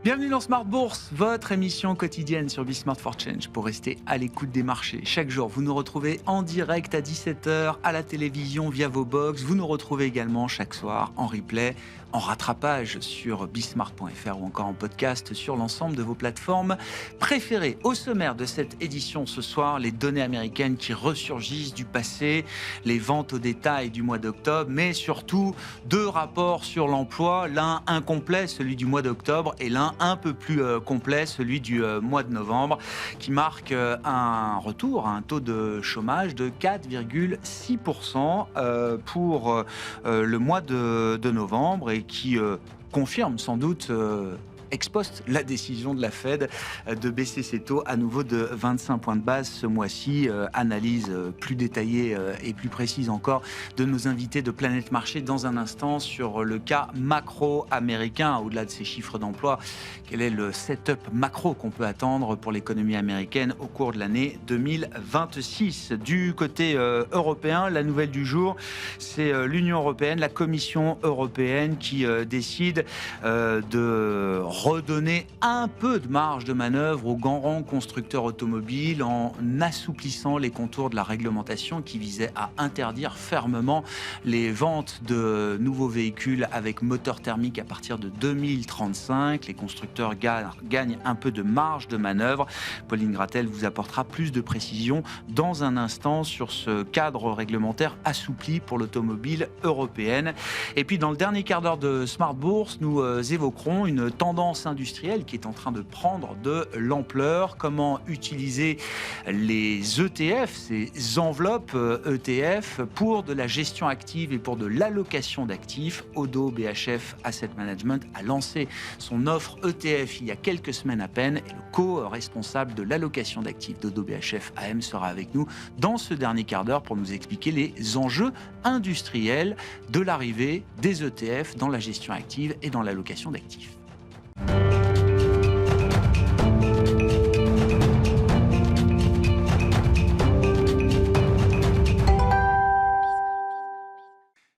Bienvenue dans Smart Bourse, votre émission quotidienne sur Smart for Change pour rester à l'écoute des marchés. Chaque jour, vous nous retrouvez en direct à 17h à la télévision via vos box. Vous nous retrouvez également chaque soir en replay, en rattrapage sur bismart.fr ou encore en podcast sur l'ensemble de vos plateformes préférées. Au sommaire de cette édition ce soir, les données américaines qui ressurgissent du passé, les ventes au détail du mois d'octobre, mais surtout deux rapports sur l'emploi, l'un incomplet, celui du mois d'octobre, et l'un un peu plus complet, celui du mois de novembre, qui marque un retour à un taux de chômage de 4,6% pour le mois de novembre et qui confirme sans doute ex post la décision de la Fed de baisser ses taux à nouveau de 25 points de base ce mois-ci. Analyse plus détaillée et plus précise encore de nos invités de Planète Marché dans un instant sur le cas macro-américain. Au-delà de ces chiffres d'emploi, quel est le setup macro qu'on peut attendre pour l'économie américaine au cours de l'année 2026? Du côté européen, la nouvelle du jour, c'est l'Union européenne, la Commission européenne qui décide de redonner un peu de marge de manœuvre aux grands constructeurs automobiles en assouplissant les contours de la réglementation qui visait à interdire fermement les ventes de nouveaux véhicules avec moteur thermique à partir de 2035. Les constructeurs gagnent un peu de marge de manœuvre. Pauline Gratel vous apportera plus de précisions dans un instant sur ce cadre réglementaire assoupli pour l'automobile européenne. Et puis dans le dernier quart d'heure de Smart Bourse, nous évoquerons une tendance industrielle qui est en train de prendre de l'ampleur. Comment utiliser les ETF, ces enveloppes ETF, pour de la gestion active et pour de l'allocation d'actifs. Oddo BHF Asset Management a lancé son offre ETF il y a quelques semaines à peine et le co-responsable de l'allocation d'actifs d'Oddo BHF AM sera avec nous dans ce dernier quart d'heure pour nous expliquer les enjeux industriels de l'arrivée des ETF dans la gestion active et dans l'allocation d'actifs.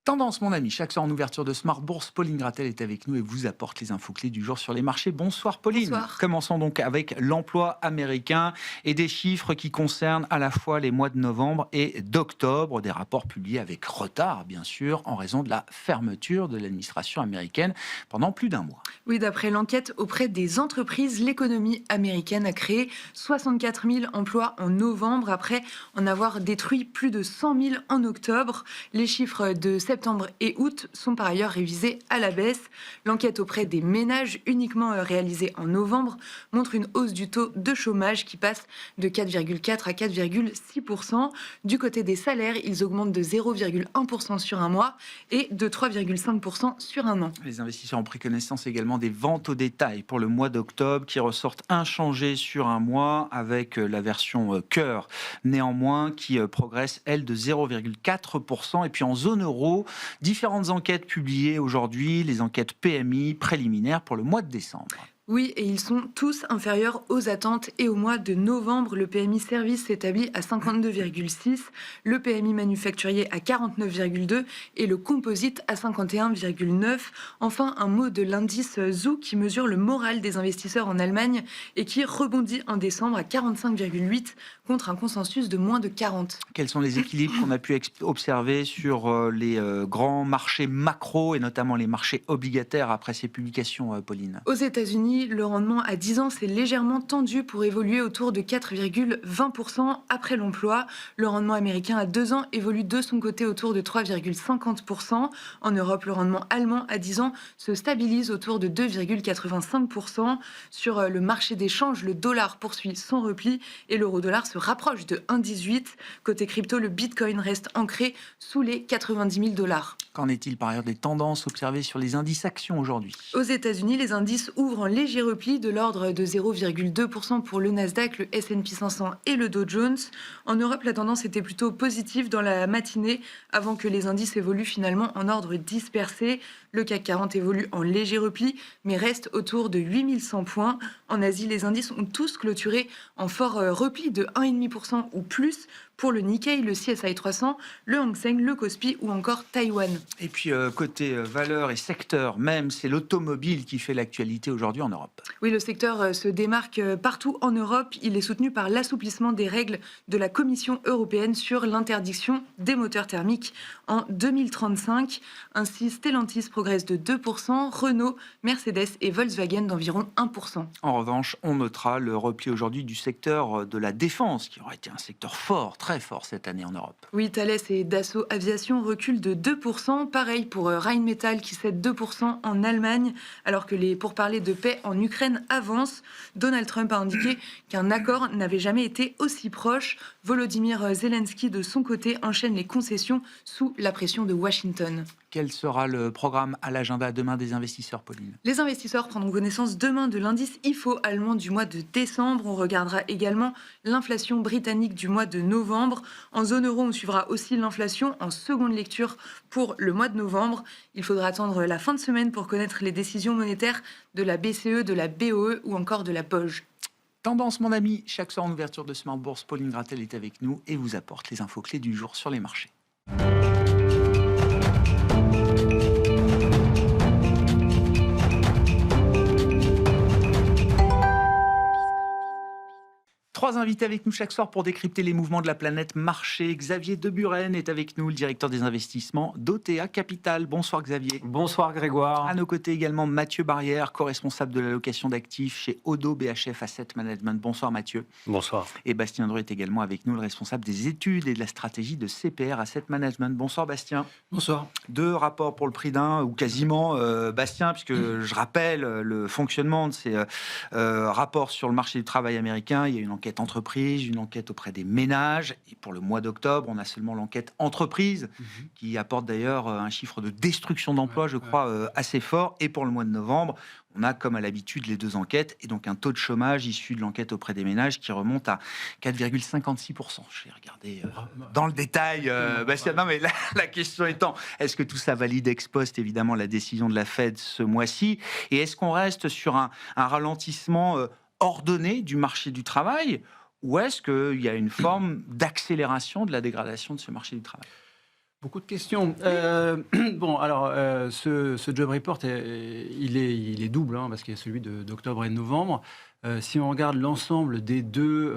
Tendance, mon ami, chaque soir en ouverture de Smart Bourse, Pauline Gratel est avec nous et vous apporte les infos clés du jour sur les marchés. Bonsoir Pauline. Bonsoir. Commençons donc avec l'emploi américain et des chiffres qui concernent à la fois les mois de novembre et d'octobre, des rapports publiés avec retard bien sûr en raison de la fermeture de l'administration américaine pendant plus d'un mois. Oui, d'après l'enquête auprès des entreprises, l'économie américaine a créé 64 000 emplois en novembre après en avoir détruit plus de 100 000 en octobre. Les chiffres de septembre et août sont par ailleurs révisés à la baisse. L'enquête auprès des ménages uniquement réalisée en novembre montre une hausse du taux de chômage qui passe de 4,4 à 4,6%. Du côté des salaires, ils augmentent de 0,1% sur un mois et de 3,5% sur un an. Les investisseurs ont pris connaissance également des ventes au détail pour le mois d'octobre qui ressortent inchangées sur un mois avec la version cœur néanmoins qui progresse elle de 0,4%. Et puis en zone euro, différentes enquêtes publiées aujourd'hui, les enquêtes PMI préliminaires pour le mois de décembre. Oui, et ils sont tous inférieurs aux attentes. Et au mois de novembre, le PMI service s'établit à 52,6, le PMI manufacturier à 49,2 et le composite à 51,9. Enfin, un mot de l'indice ZOO qui mesure le moral des investisseurs en Allemagne et qui rebondit en décembre à 45,8 contre un consensus de moins de 40. Quels sont les équilibres qu'on a pu observer sur les grands marchés macro et notamment les marchés obligataires après ces publications, Pauline ? Aux États-Unis, le rendement à 10 ans s'est légèrement tendu pour évoluer autour de 4,20% après l'emploi. Le rendement américain à 2 ans évolue de son côté autour de 3,50%. En Europe, le rendement allemand à 10 ans se stabilise autour de 2,85%. Sur le marché des changes, le dollar poursuit son repli et l'euro-dollar se rapproche de 1,18. Côté crypto, le bitcoin reste ancré sous les 90 000 $. Qu'en est-il par ailleurs des tendances observées sur les indices actions aujourd'hui ? Aux États-Unis, les indices ouvrent en léger repli de l'ordre de 0,2% pour le Nasdaq, le S&P 500 et le Dow Jones. En Europe, la tendance était plutôt positive dans la matinée avant que les indices évoluent finalement en ordre dispersé. Le CAC 40 évolue en léger repli, mais reste autour de 8100 points. En Asie, les indices ont tous clôturé en fort repli de 1,5% ou plus. pour le Nikkei, le CSI 300, le Hang Seng, le Kospi ou encore Taïwan. Et puis, côté valeur et secteur même, c'est l'automobile qui fait l'actualité aujourd'hui en Europe. Oui, le secteur se démarque partout en Europe. Il est soutenu par l'assouplissement des règles de la Commission européenne sur l'interdiction des moteurs thermiques en 2035. Ainsi, Stellantis progresse de 2%, Renault, Mercedes et Volkswagen d'environ 1%. En revanche, on notera le repli aujourd'hui du secteur de la défense, qui aurait été un secteur fort, très fort cette année en Europe. Oui, Thales et Dassault Aviation reculent de 2%. Pareil pour Rheinmetall qui cède 2% en Allemagne, alors que les pourparlers de paix en Ukraine avancent. Donald Trump a indiqué qu'un accord n'avait jamais été aussi proche. Volodymyr Zelensky, de son côté, enchaîne les concessions sous la pression de Washington. Quel sera le programme à l'agenda demain des investisseurs, Pauline? Les investisseurs prendront connaissance demain de l'indice IFO allemand du mois de décembre. On regardera également l'inflation britannique du mois de novembre. En zone euro, on suivra aussi l'inflation en seconde lecture pour le mois de novembre. Il faudra attendre la fin de semaine pour connaître les décisions monétaires de la BCE, de la BOE ou encore de la BOJ. Tendance, mon ami, chaque soir en ouverture de Smart Bourse, Pauline Gratel est avec nous et vous apporte les infos clés du jour sur les marchés. Trois invités avec nous chaque soir pour décrypter les mouvements de la planète marché. Xavier Deburen est avec nous, le directeur des investissements d'OTA Capital. Bonsoir Xavier. Bonsoir Grégoire. À nos côtés également Mathieu Barrière, co-responsable de l'allocation d'actifs chez Odo BHF Asset Management. Bonsoir Mathieu. Bonsoir. Et Bastien Dreux est également avec nous, le responsable des études et de la stratégie de CPR Asset Management. Bonsoir Bastien. Bonsoir. Deux rapports pour le prix d'un, ou quasiment, Bastien, puisque je rappelle le fonctionnement de ces rapports sur le marché du travail américain. Il y a une enquête entreprise, une enquête auprès des ménages. Et pour le mois d'octobre, on a seulement l'enquête entreprise, qui apporte d'ailleurs un chiffre de destruction d'emplois, je crois, assez fort. Et pour le mois de novembre, on a, comme à l'habitude, les deux enquêtes, et donc un taux de chômage issu de l'enquête auprès des ménages qui remonte à 4,56%. J'ai regardé dans le détail, Bastien. Non, mais la question étant, est-ce que tout ça valide ex post, évidemment, la décision de la Fed ce mois-ci? Et est-ce qu'on reste sur un ralentissement ordonnée du marché du travail, ou est-ce qu'il y a une forme d'accélération de la dégradation de ce marché du travail? Beaucoup de questions. Bon, alors, ce job report, il est double, hein, parce qu'il y a celui d'octobre et de novembre. Si on regarde l'ensemble des deux,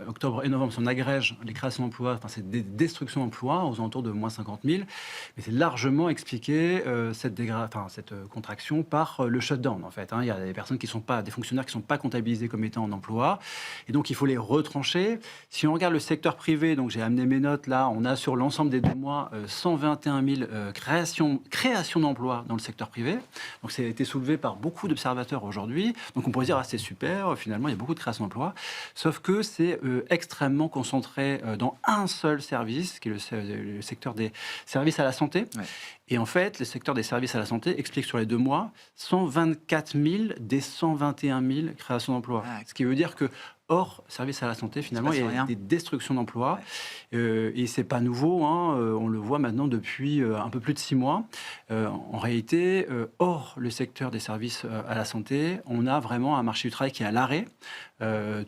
octobre et novembre, si on agrège les créations d'emplois, c'est des destructions d'emplois aux alentours de moins 50 000, mais c'est largement expliqué cette contraction par le shutdown, en fait. Hein. Il y a des personnes des fonctionnaires qui ne sont pas comptabilisés comme étant en emploi, et donc il faut les retrancher. Si on regarde le secteur privé, donc j'ai amené mes notes là, on a sur l'ensemble des 2 mois 121 000 créations d'emplois dans le secteur privé. Donc ça a été soulevé par beaucoup d'observateurs aujourd'hui. Donc on pourrait dire, c'est super, finalement, il y a beaucoup de création d'emplois, sauf que c'est extrêmement concentré dans un seul service, qui est le secteur des services à la santé. Ouais. Et en fait, le secteur des services à la santé explique sur les 2 mois 124 000 des 121 000 créations d'emplois. Ah, ce qui veut dire que, hors service à la santé, finalement, il y a des destructions d'emplois. Ouais. Et c'est pas nouveau, hein, on le voit maintenant depuis un peu plus de 6 mois. En réalité, hors le secteur des services à la santé, on a vraiment un marché du travail qui est à l'arrêt.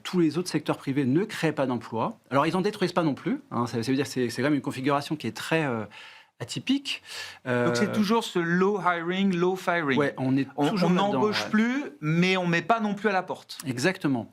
Tous les autres secteurs privés ne créent pas d'emplois. Alors, ils n'en détruisent pas non plus. Hein, ça veut dire que c'est quand même une configuration qui est très atypique. Donc c'est toujours ce low hiring, low firing. Ouais, on n'embauche plus, mais on ne met pas non plus à la porte. Exactement.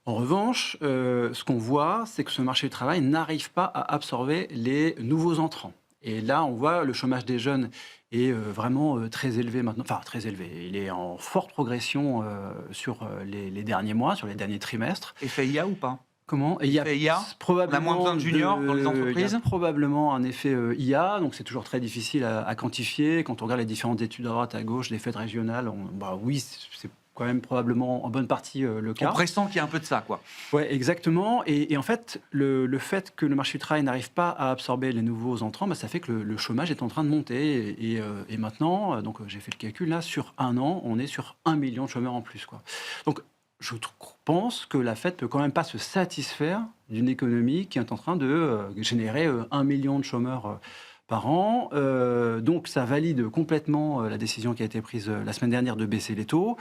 En revanche, ce qu'on voit, c'est que ce marché du travail n'arrive pas à absorber les nouveaux entrants. Et là, on voit le chômage des jeunes est vraiment très élevé maintenant. Enfin, très élevé. Il est en forte progression sur les derniers mois, sur les derniers trimestres. Effet IA ou pas? Comment? Il y a probablement moins besoin de juniors dans les entreprises. Il y a probablement un effet IA, donc c'est toujours très difficile à quantifier. Quand on regarde les différentes études à droite, à gauche, les fêtes régionales, oui, c'est quand même probablement en bonne partie le cas. On pressent qu'il y a un peu de ça, quoi. Oui, exactement. Et en fait, le fait que le marché du travail n'arrive pas à absorber les nouveaux entrants, ça fait que le chômage est en train de monter. Et maintenant, donc j'ai fait le calcul, là, sur 1 an, on est sur 1 million de chômeurs en plus, quoi. Donc, je pense que la Fed peut quand même pas se satisfaire d'une économie qui est en train de générer 1 million de chômeurs par an. Donc, ça valide complètement la décision qui a été prise la semaine dernière de baisser les taux.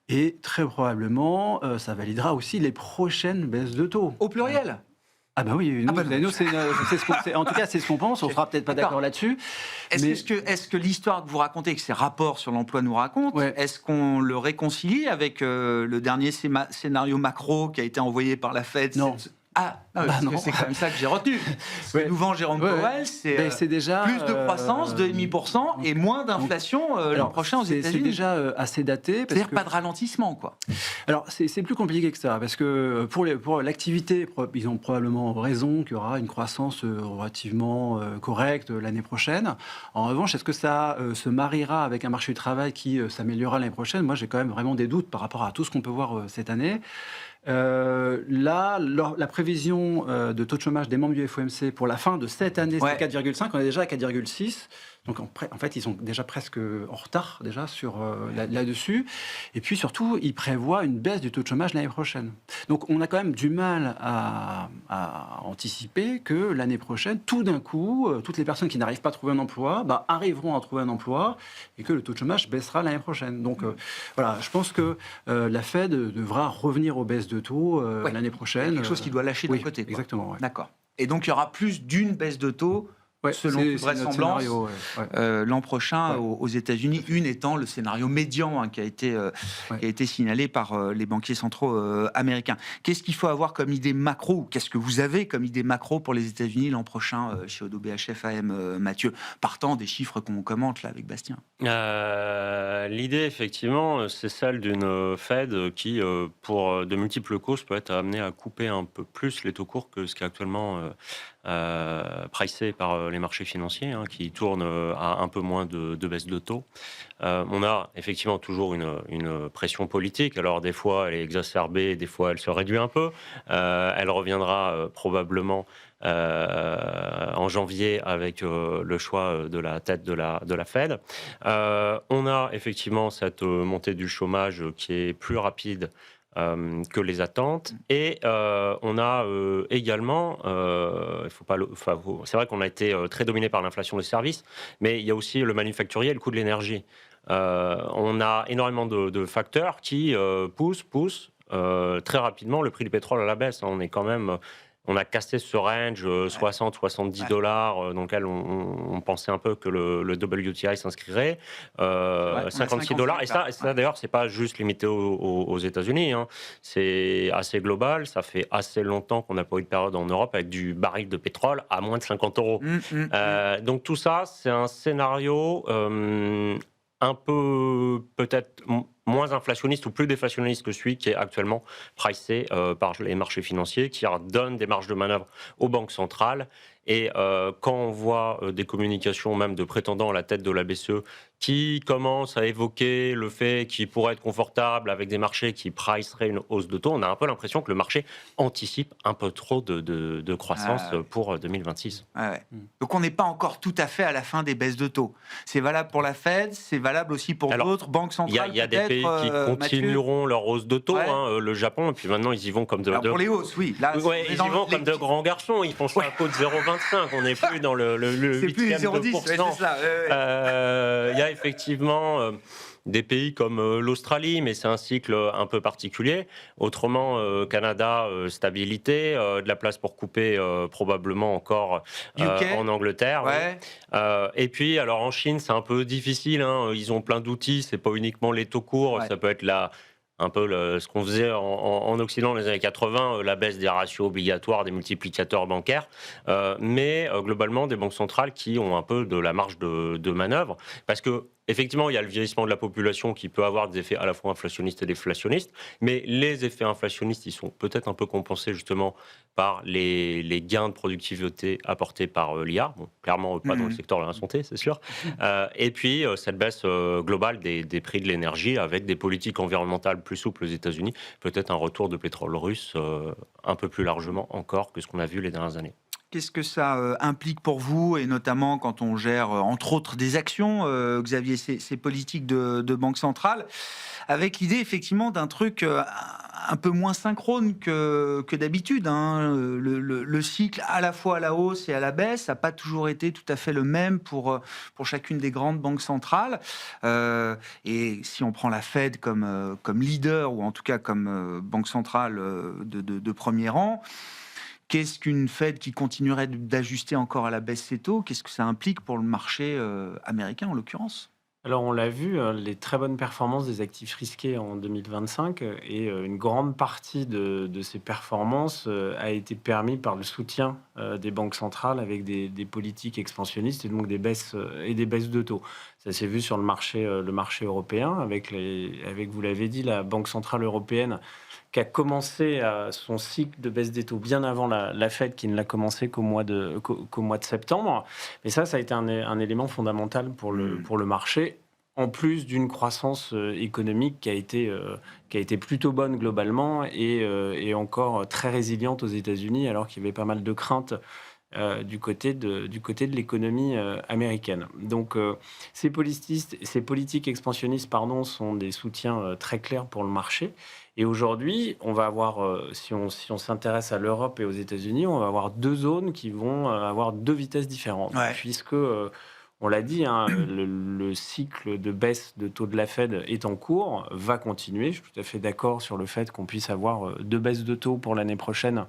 Et très probablement, ça validera aussi les prochaines baisses de taux. Au pluriel? Ah bah oui, nous, c'est ce qu'on, en tout cas c'est ce qu'on pense, on sera peut-être pas d'accord là-dessus. Est-ce que l'histoire que vous racontez, que ces rapports sur l'emploi nous racontent, est-ce qu'on le réconcilie avec le dernier scénario macro qui a été envoyé par la Fed? Non. Non. C'est quand même ça que j'ai retenu. Ce que nous vend Jérôme Powell, c'est déjà plus de croissance, 2,5%, et moins d'inflation l'an prochain aux États-Unis. C'est déjà assez daté. C'est-à-dire pas de ralentissement, quoi. Alors, c'est plus compliqué que ça, parce que pour l'activité, ils ont probablement raison qu'il y aura une croissance relativement correcte l'année prochaine. En revanche, est-ce que ça se mariera avec un marché du travail qui s'améliorera l'année prochaine? Moi, j'ai quand même vraiment des doutes par rapport à tout ce qu'on peut voir cette année. Là, la prévision de taux de chômage des membres du FOMC pour la fin de cette année, c'est 4,5. On est déjà à 4,6. Donc, en fait, ils sont déjà presque en retard déjà sur là-dessus. Et puis, surtout, ils prévoient une baisse du taux de chômage l'année prochaine. Donc, on a quand même du mal à anticiper que l'année prochaine, tout d'un coup, toutes les personnes qui n'arrivent pas à trouver un emploi arriveront à trouver un emploi et que le taux de chômage baissera l'année prochaine. Donc, voilà, je pense que la Fed devra revenir aux baisses de taux l'année prochaine. Quelque chose qui doit lâcher d'un côté. Exactement. Ouais. D'accord. Et donc, il y aura plus d'une baisse de taux selon toute vraisemblance, l'an prochain aux États-Unis, une étant le scénario médian qui a été signalé par les banquiers centraux américains. Qu'est-ce qu'il faut avoir comme idée macro, ou qu'est-ce que vous avez comme idée macro pour les États-Unis l'an prochain chez Oddo BHF AM, Mathieu, partant des chiffres qu'on commente là avec Bastien? L'idée, effectivement, c'est celle d'une Fed qui, pour de multiples causes, peut être amenée à couper un peu plus les taux courts que ce qui est actuellement pricé par les marchés financiers, qui tournent à un peu moins de baisse de taux. On a effectivement toujours une pression politique. Alors des fois, elle est exacerbée, des fois, elle se réduit un peu. Elle reviendra probablement en janvier avec le choix de la tête de la Fed. On a effectivement cette montée du chômage qui est plus rapide que les attentes. Et on a également, c'est vrai qu'on a été très dominé par l'inflation des services, mais il y a aussi le manufacturier et le coût de l'énergie. On a énormément de facteurs qui poussent très rapidement le prix du pétrole à la baisse. On a cassé ce range 60-70 dollars dans lequel on pensait un peu que le WTI s'inscrirait. 56 dollars. Et ça d'ailleurs, c'est pas juste limité aux États-Unis. C'est assez global. Ça fait assez longtemps qu'on n'a pas eu de période en Europe avec du baril de pétrole à moins de 50 euros. Donc tout ça, c'est un scénario un peu peut-être moins inflationniste ou plus déflationniste que celui qui est actuellement pricé par les marchés financiers, qui donne des marges de manœuvre aux banques centrales. Et quand on voit des communications même de prétendants à la tête de la BCE qui commencent à évoquer le fait qu'il pourrait être confortable avec des marchés qui priceraient une hausse de taux, on a un peu l'impression que le marché anticipe un peu trop de croissance pour 2026. Donc on n'est pas encore tout à fait à la fin des baisses de taux. C'est valable pour la Fed, c'est valable aussi pour d'autres banques centrales. Il y a des pays qui continueront leur hausse de taux, le Japon, et puis maintenant ils y vont comme pour les hausses, oui. Là, ils y vont comme de grands garçons, ils font ça à taux de 0,25, on n'est plus dans le 8e de pourcent. Il y a effectivement des pays comme l'Australie, mais c'est un cycle un peu particulier. Autrement, Canada, stabilité, de la place pour couper probablement encore en Angleterre. Et puis, alors en Chine, c'est un peu difficile. Ils ont plein d'outils, c'est pas uniquement les taux courts, ça peut être un peu ce qu'on faisait en Occident dans les années 80, la baisse des ratios obligatoires, des multiplicateurs bancaires, mais globalement des banques centrales qui ont un peu de la marge de manœuvre, parce que effectivement, il y a le vieillissement de la population qui peut avoir des effets à la fois inflationnistes et déflationnistes, mais les effets inflationnistes, ils sont peut-être un peu compensés justement par les gains de productivité apportés par l'IA. Bon, clairement, pas dans le secteur de la santé, c'est sûr. Et puis, cette baisse globale des prix de l'énergie avec des politiques environnementales plus souples aux États-Unis, peut-être un retour de pétrole russe un peu plus largement encore que ce qu'on a vu les dernières années. Qu'est-ce que ça implique pour vous, et notamment quand on gère, entre autres, des actions, Xavier, ces politiques de banque centrale, avec l'idée effectivement d'un truc un peu moins synchrone que d'habitude. Le cycle à la fois à la hausse et à la baisse n'a pas toujours été tout à fait le même pour chacune des grandes banques centrales. Et si on prend la Fed comme leader, ou en tout cas comme banque centrale de premier rang, Qu'est-ce qu'une Fed qui continuerait d'ajuster encore à la baisse ses taux? Qu'est-ce que ça implique pour le marché américain en l'occurrence? Alors, on l'a vu, les très bonnes performances des actifs risqués en 2025 et une grande partie de ces performances a été permis par le soutien des banques centrales avec des politiques expansionnistes et donc des baisses de taux. Ça s'est vu sur le marché européen avec, vous l'avez dit, la Banque centrale européenne qui a commencé son cycle de baisse des taux bien avant la Fed, qui ne l'a commencé qu'au mois de septembre. Mais ça a été un élément fondamental pour le marché, en plus d'une croissance économique qui a été plutôt bonne globalement et encore très résiliente aux États-Unis, alors qu'il y avait pas mal de craintes du côté de l'économie américaine. Donc, ces politiques expansionnistes sont des soutiens très clairs pour le marché. Et aujourd'hui, on va avoir, si on s'intéresse à l'Europe et aux États-Unis, on va avoir deux zones qui vont avoir deux vitesses différentes. Ouais. Puisque, on l'a dit, le cycle de baisse de taux de la Fed est en cours, va continuer. Je suis tout à fait d'accord sur le fait qu'on puisse avoir deux baisses de taux pour l'année prochaine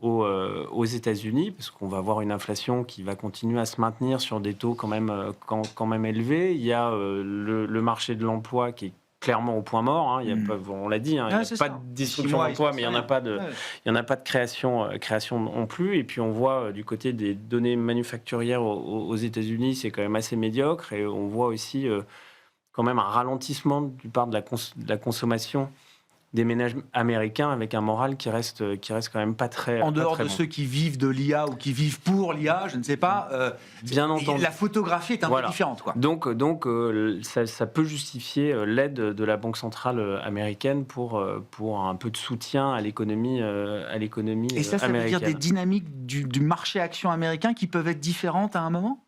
aux États-Unis, parce qu'on va avoir une inflation qui va continuer à se maintenir sur des taux quand même élevés. Il y a le marché de l'emploi qui est clairement au point mort. Il y a pas, on l'a dit, il n'y a pas de destruction d'emploi, mais il n'y en a pas de création non plus. Et puis on voit du côté des données manufacturières aux États-Unis, c'est quand même assez médiocre. Et on voit aussi quand même un ralentissement du part de la consommation des ménages américains avec un moral qui reste quand même pas très en dehors pas très de bon. ceux qui vivent de l'IA ou qui vivent pour l'IA, je ne sais pas. Bien entendu. La photographie est un peu différente, quoi. Donc ça peut justifier l'aide de la Banque centrale américaine pour un peu de soutien à l'économie américaine. Et ça veut dire des dynamiques du marché action américain qui peuvent être différentes à un moment?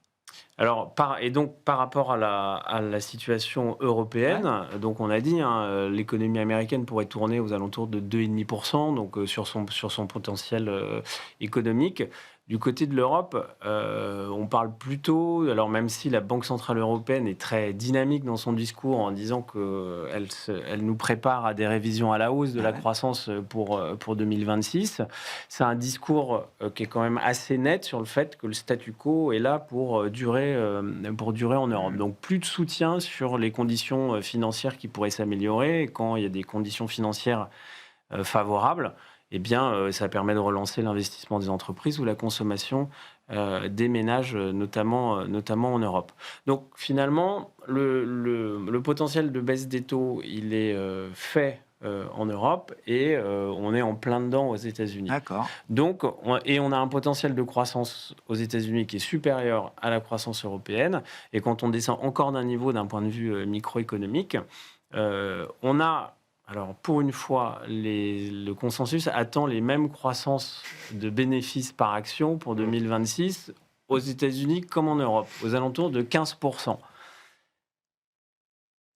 Alors, par rapport à la situation européenne, donc on a dit, l'économie américaine pourrait tourner aux alentours de 2,5%, donc sur son potentiel économique. Du côté de l'Europe, on parle plutôt, alors même si la Banque centrale européenne est très dynamique dans son discours en disant qu'elle nous prépare à des révisions à la hausse de la croissance pour 2026, c'est un discours qui est quand même assez net sur le fait que le statu quo est là pour durer en Europe. Donc plus de soutien sur les conditions financières qui pourraient s'améliorer. Et quand il y a des conditions financières favorables, eh bien, ça permet de relancer l'investissement des entreprises ou la consommation des ménages, notamment en Europe. Donc, finalement, le potentiel de baisse des taux, il est en Europe et on est en plein dedans aux États-Unis. D'accord. Donc, on a un potentiel de croissance aux États-Unis qui est supérieur à la croissance européenne. Et quand on descend encore d'un niveau d'un point de vue microéconomique, on a... Alors, pour une fois, le consensus attend les mêmes croissances de bénéfices par action pour 2026 aux États-Unis comme en Europe, aux alentours de 15%.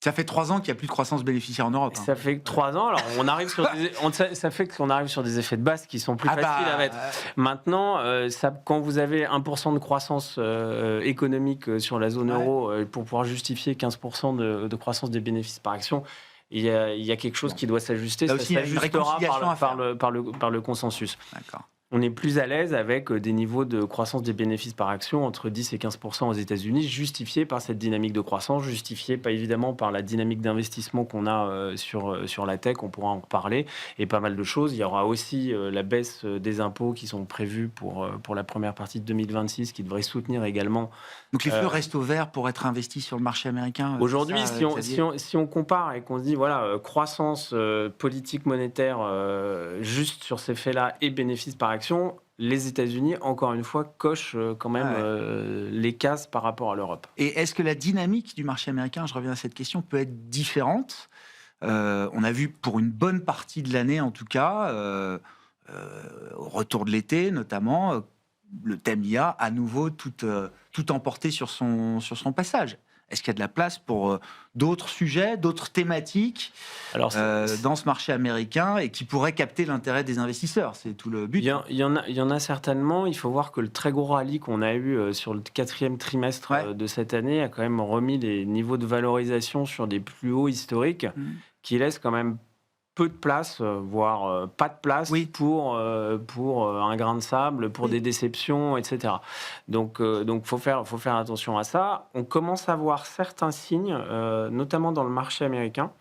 Ça fait 3 ans qu'il n'y a plus de croissance bénéficiaire en Europe. Ça fait 3 ans. Alors, on arrive sur des effets de base qui sont plus faciles à mettre. Maintenant, quand vous avez 1% de croissance économique sur la zone euro pour pouvoir justifier 15% de croissance des bénéfices par action, il y a quelque chose qui doit s'ajuster. Là Ça aussi, il y a une s'ajustera réconciliation par le consensus. D'accord. On est plus à l'aise avec des niveaux de croissance des bénéfices par action entre 10 et 15% aux États-Unis, justifiés par cette dynamique de croissance, justifiés pas évidemment par la dynamique d'investissement qu'on a sur la tech, on pourra en reparler, et pas mal de choses. Il y aura aussi la baisse des impôts qui sont prévus pour la première partie de 2026, qui devrait soutenir également. Donc les flux restent au vert pour être investis sur le marché américain. Aujourd'hui, si on compare et qu'on se dit, voilà, croissance politique monétaire juste sur ces faits-là et bénéfices par action, les États-Unis, encore une fois, cochent quand même les cases par rapport à l'Europe. Et est-ce que la dynamique du marché américain, je reviens à cette question, peut être différente? On a vu pour une bonne partie de l'année, en tout cas, au retour de l'été notamment, le thème IA à nouveau tout emporté sur son passage. Est-ce qu'il y a de la place pour d'autres sujets, d'autres thématiques dans ce marché américain et qui pourraient capter l'intérêt des investisseurs? C'est tout le but. Il y en a certainement. Il faut voir que le très gros rallye qu'on a eu sur le 4e trimestre de cette année a quand même remis les niveaux de valorisation sur des plus hauts historiques qui laissent quand même peu de place, voire pas de place Oui. pour un grain de sable, pour des déceptions, etc. Donc, faut faire attention à ça. On commence à voir certains signes, notamment dans le marché américain.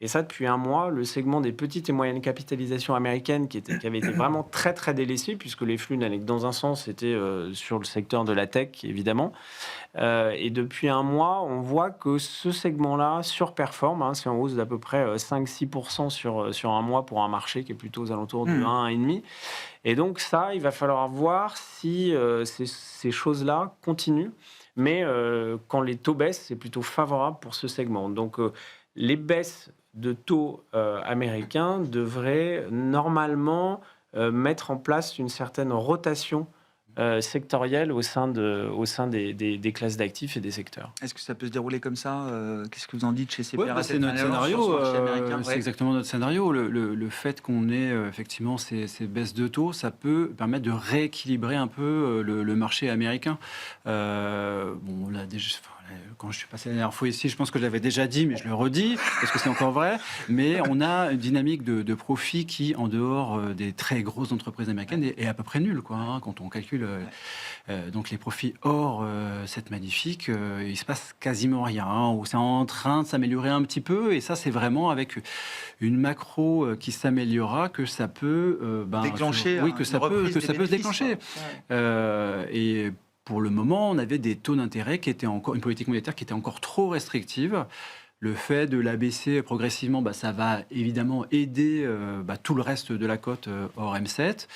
Et ça, depuis un mois, le segment des petites et moyennes capitalisations américaines, qui avait été vraiment très, très délaissé, puisque les flux n'allaient que dans un sens, c'était sur le secteur de la tech, évidemment. Et depuis un mois, on voit que ce segment-là surperforme. C'est en hausse d'à peu près 5-6% sur un mois pour un marché qui est plutôt aux alentours de 1,5. Et donc ça, il va falloir voir si ces choses-là continuent. Mais quand les taux baissent, c'est plutôt favorable pour ce segment. Donc les baisses de taux américains devraient normalement mettre en place une certaine rotation sectorielle au sein des classes d'actifs et des secteurs. Est-ce que ça peut se dérouler comme ça? Qu'est-ce que vous en dites chez CPR? Ouais, c'est notre scénario. C'est exactement notre scénario. Le fait qu'on ait effectivement ces baisses de taux, ça peut permettre de rééquilibrer un peu le marché américain. Bon, là, déjà, quand je suis passé la dernière fois ici, je pense que je l'avais déjà dit, mais je le redis, parce que c'est encore vrai. Mais on a une dynamique de profit qui, en dehors des très grosses entreprises américaines, est à peu près nulle, quoi, quand on calcule. Donc les profits hors cette magnifique, il se passe quasiment rien, ou c'est en train de s'améliorer un petit peu. Et ça, c'est vraiment avec une macro qui s'améliorera que ça peut déclencher. Que ça peut se déclencher. Et pour le moment, on avait des taux d'intérêt qui étaient encore, une politique monétaire qui était encore trop restrictive. Le fait de l'abaisser progressivement, ça va évidemment aider tout le reste de la cote hors M7.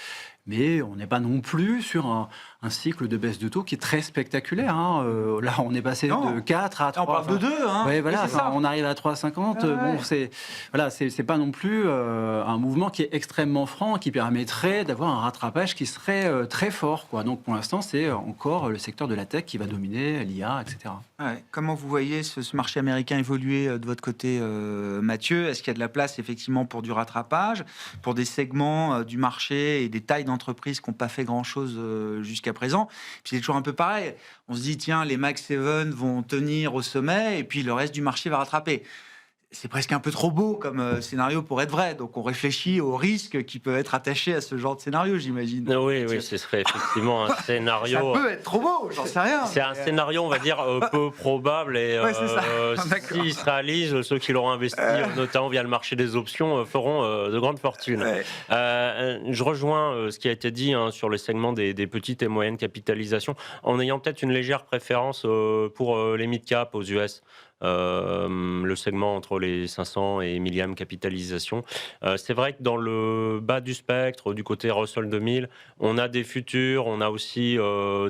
Mais on n'est pas non plus sur un cycle de baisse de taux qui est très spectaculaire. Là, on est passé de 4 à 3. On parle de 2. Ouais, voilà, on arrive à 3,50. Bon, c'est pas non plus un mouvement qui est extrêmement franc, qui permettrait d'avoir un rattrapage qui serait très fort, quoi. Donc, pour l'instant, c'est encore le secteur de la tech qui va dominer, l'IA, etc. Ouais. Comment vous voyez ce marché américain évoluer de votre côté, Mathieu? Est-ce qu'il y a de la place, effectivement, pour du rattrapage, pour des segments du marché et des tailles d'entreprises qui n'ont pas fait grand-chose jusqu'à présent? Puis c'est toujours un peu pareil. On se dit, tiens, les Mag 7 vont tenir au sommet et puis le reste du marché va rattraper. C'est presque un peu trop beau comme scénario pour être vrai. Donc on réfléchit aux risques qui peuvent être attachés à ce genre de scénario, j'imagine. Oui, ce serait effectivement un scénario. Ça peut être trop beau, j'en sais rien. C'est un scénario, on va dire, peu probable. Et s'il se réalise, ceux qui l'auront investi, notamment via le marché des options, feront de grandes fortunes. Ouais. Je rejoins ce qui a été dit sur le segment des petites et moyennes capitalisations, en ayant peut-être une légère préférence pour les mid-cap aux US. Le segment entre les 500 et 1000e capitalisation. C'est vrai que dans le bas du spectre, du côté Russell 2000, on a des futurs, on a aussi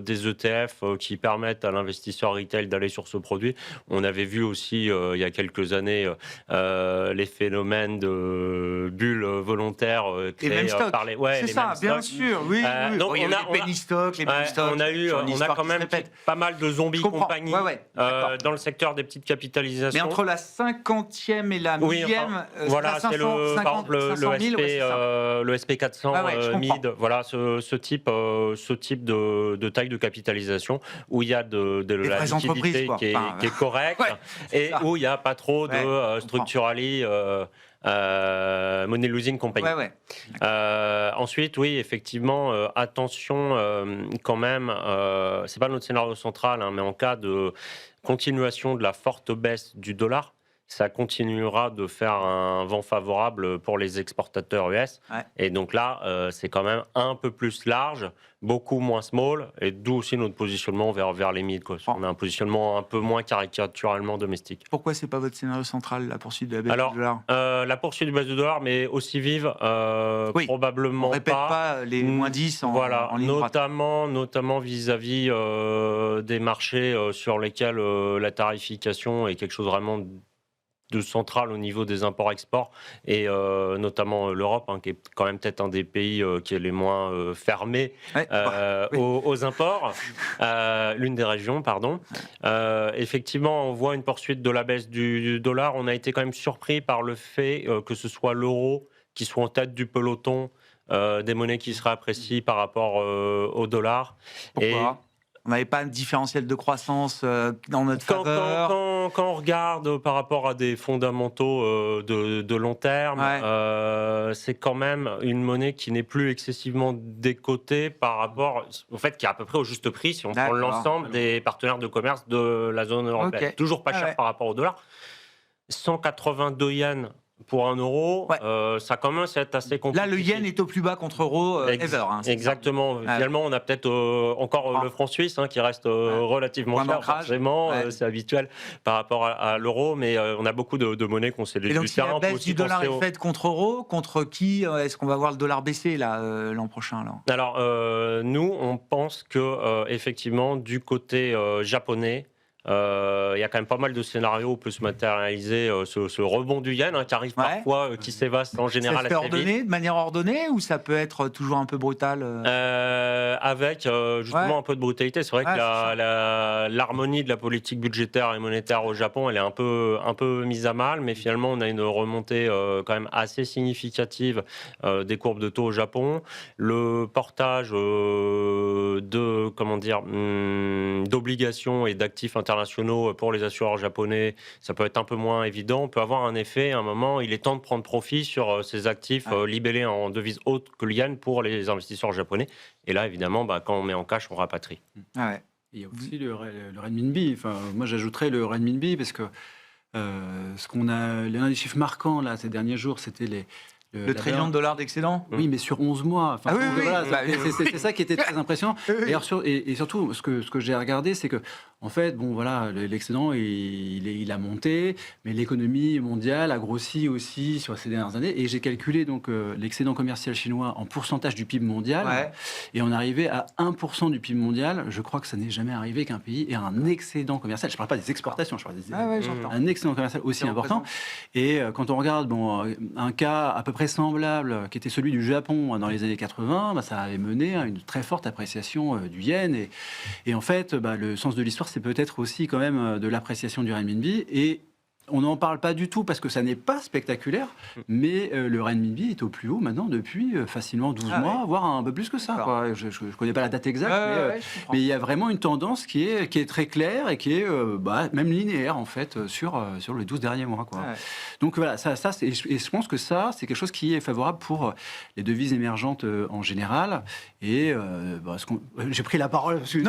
des ETF qui permettent à l'investisseur retail d'aller sur ce produit. On avait vu aussi il y a quelques années les phénomènes de bulles volontaires créés par les... Ouais, c'est ça, bien sûr. Oui, donc il y a les penny stocks, les penny stocks. On a quand même pas mal de zombies compagnies dans le secteur des petites capitalisations. Mais entre la 50e et la 1000e, voilà, c'est par exemple le SP400 mid, voilà, ce type de taille de capitalisation où il y a de la liquidité qui est correcte et où il n'y a pas trop de structurally money losing compagnie. Ensuite, oui, effectivement, attention quand même, c'est pas notre scénario central, mais en cas de continuation de la forte baisse du dollar, ça continuera de faire un vent favorable pour les exportateurs US. Et donc là, c'est quand même un peu plus large, beaucoup moins small, et d'où aussi notre positionnement vers les mid. On a un positionnement un peu moins caricaturalement domestique. Pourquoi c'est pas votre scénario central, la poursuite de la baisse du dollar? La poursuite de la baisse du dollar, mais aussi vive, probablement on répète pas les moins 10 en ligne droite. Notamment vis-à-vis des marchés sur lesquels la tarification est quelque chose vraiment de central au niveau des imports-exports et notamment l'Europe, qui est quand même peut-être un des pays qui est les moins fermés aux imports, l'une des régions, pardon. Effectivement, on voit une poursuite de la baisse du dollar. On a été quand même surpris par le fait que ce soit l'euro qui soit en tête du peloton des monnaies qui seraient appréciées par rapport au dollar. Pourquoi ? On n'avait pas un différentiel de croissance dans notre faveur. Quand on regarde par rapport à des fondamentaux de long terme, c'est quand même une monnaie qui n'est plus excessivement décotée par rapport au fait qu'il y a à peu près au juste prix si on prend l'ensemble des partenaires de commerce de la zone européenne. Toujours pas cher par rapport au dollar. 182 yens pour 1 euro, ça commence à être assez compliqué. Là, le yen est au plus bas contre euro ever. Exactement. Finalement, on a peut-être encore le franc suisse qui reste relativement cher, forcément. C'est habituel par rapport à l'euro, mais on a beaucoup de monnaies qu'on s'est Et donc, si la baisse du dollar est faite contre euro, contre qui est-ce qu'on va voir le dollar baisser l'an prochain Alors, nous, on pense que effectivement, du côté japonais, il y a quand même pas mal de scénarios où on peut se matérialiser ce rebond du yen qui arrive parfois, qui s'évaste en général assez vite. De manière ordonnée, ou ça peut être toujours un peu brutal avec justement un peu de brutalité. C'est vrai que l'harmonie de la politique budgétaire et monétaire au Japon, elle est un peu mise à mal, mais finalement on a une remontée quand même assez significative des courbes de taux au Japon. Le portage d'obligations et d'actifs internationaux pour les assureurs japonais, ça peut être un peu moins évident. On peut avoir un effet, à un moment, il est temps de prendre profit sur ces actifs libellés en devises hautes que le yen pour les investisseurs japonais. Et là, évidemment, quand on met en cash, on rapatrie. Il y a aussi le renminbi. Enfin, moi, j'ajouterais le renminbi parce que l'un des chiffres marquants là, ces derniers jours, c'était le trillion de dollars d'excédent. Oui, mais sur 11 mois. Enfin, c'est ça qui était très impressionnant. Et surtout, ce que j'ai regardé, c'est que, en fait, l'excédent, il a monté, mais l'économie mondiale a grossi aussi sur ces dernières années. Et j'ai calculé donc l'excédent commercial chinois en pourcentage du PIB mondial. Et on arrivait à 1% du PIB mondial. Je crois que ça n'est jamais arrivé qu'un pays ait un excédent commercial. Je ne parle pas des exportations, je parle un excédent commercial aussi important. Et quand on regarde un cas à peu près semblable, qui était celui du Japon dans les années 80, ça avait mené à une très forte appréciation du yen. Et en fait, le sens de l'histoire, c'est peut-être aussi quand même de l'appréciation du renminbi. Et on n'en parle pas du tout parce que ça n'est pas spectaculaire, mais le renminbi est au plus haut maintenant depuis facilement 12 mois, voire un peu plus que ça. Je ne connais pas la date exacte, mais il y a vraiment une tendance qui est très claire et qui est même linéaire en fait sur les 12 derniers mois. Donc voilà, et je pense que ça, c'est quelque chose qui est favorable pour les devises émergentes en général. Et j'ai pris la parole. Vas-y. Sur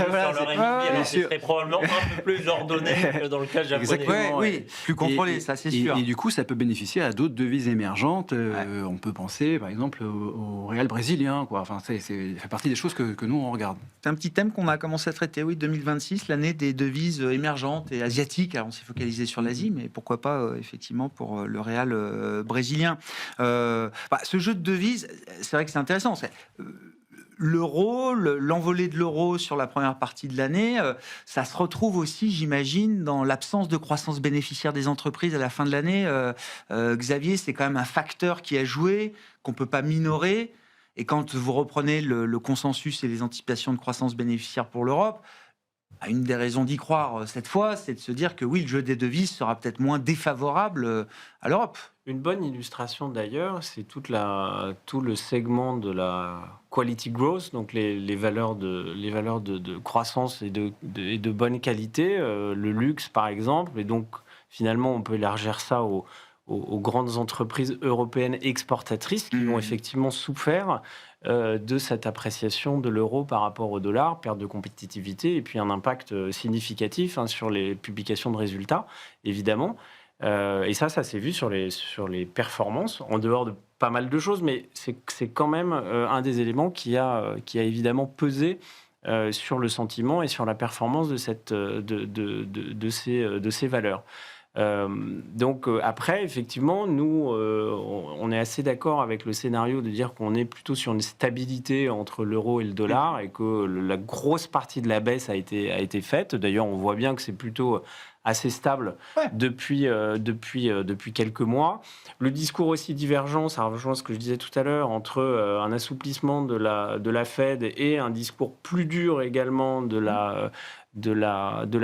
le renminbi, c'est probablement un peu plus ordonné dans le cas japonais. Oui, plus contrôlé, ça c'est sûr. Et du coup, ça peut bénéficier à d'autres devises émergentes. On peut penser, par exemple, au réal brésilien. Enfin, ça fait partie des choses que nous, on regarde. C'est un petit thème qu'on a commencé à traiter, 2026, l'année des devises émergentes et asiatiques. Alors, on s'est focalisé sur l'Asie, mais pourquoi pas, effectivement, pour le réal brésilien. Ce jeu de devises, c'est vrai que c'est intéressant. L'euro, l'envolée de l'euro sur la première partie de l'année, ça se retrouve aussi, j'imagine, dans l'absence de croissance bénéficiaire des entreprises à la fin de l'année. Xavier, c'est quand même un facteur qui a joué, qu'on ne peut pas minorer. Et quand vous reprenez le consensus et les anticipations de croissance bénéficiaire pour l'Europe, une des raisons d'y croire cette fois, c'est de se dire que oui, le jeu des devises sera peut-être moins défavorable à l'Europe. Une bonne illustration d'ailleurs, c'est tout le segment de la quality growth, donc les valeurs de croissance et de bonne qualité, le luxe par exemple, et donc finalement on peut élargir ça aux grandes entreprises européennes exportatrices qui ont effectivement souffert de cette appréciation de l'euro par rapport au dollar, perte de compétitivité et puis un impact significatif sur les publications de résultats, évidemment. Et ça s'est vu sur les performances, en dehors de pas mal de choses, mais c'est quand même un des éléments qui a évidemment pesé sur le sentiment et sur la performance de ces valeurs. Donc après, effectivement, nous, on est assez d'accord avec le scénario de dire qu'on est plutôt sur une stabilité entre l'euro et le dollar et que la grosse partie de la baisse a été faite. D'ailleurs, on voit bien que c'est plutôt assez stable depuis quelques mois. Le discours aussi divergent, ça rejoint ce que je disais tout à l'heure, entre un assouplissement de la Fed et un discours plus dur également de la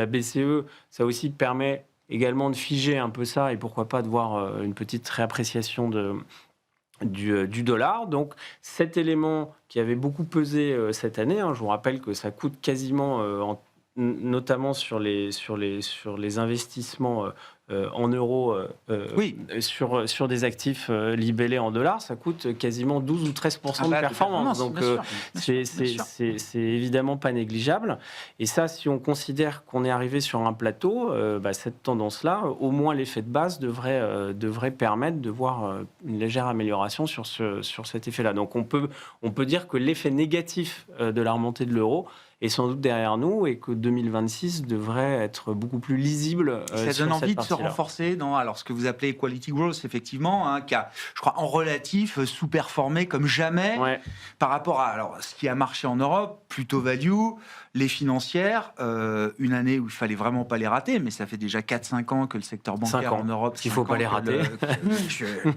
BCE. Ça aussi permet également de figer un peu ça et pourquoi pas de voir une petite réappréciation du dollar. Donc cet élément qui avait beaucoup pesé cette année, je vous rappelle que ça coûte quasiment, notamment sur les investissements en euros Oui. sur des actifs libellés en dollars, ça coûte quasiment 12 ou 13% de de performance. Donc bien sûr, c'est évidemment pas négligeable. Et ça, si on considère qu'on est arrivé sur un plateau, cette tendance-là, au moins l'effet de base devrait permettre de voir une légère amélioration sur cet effet-là. Donc on peut dire que l'effet négatif de la remontée de l'euro est sans doute derrière nous et que 2026 devrait être beaucoup plus lisible. Ça sur donne cette envie de se partie-là. renforcer dans ce que vous appelez equality growth, effectivement, qui a, je crois, en relatif, sous-performé comme jamais Ouais. par rapport à ce qui a marché en Europe, plutôt value, les financières, une année où il fallait vraiment pas les rater, mais ça fait déjà 4-5 ans que le secteur 5 bancaire ans, en Europe... parce qu'il faut pas les rater.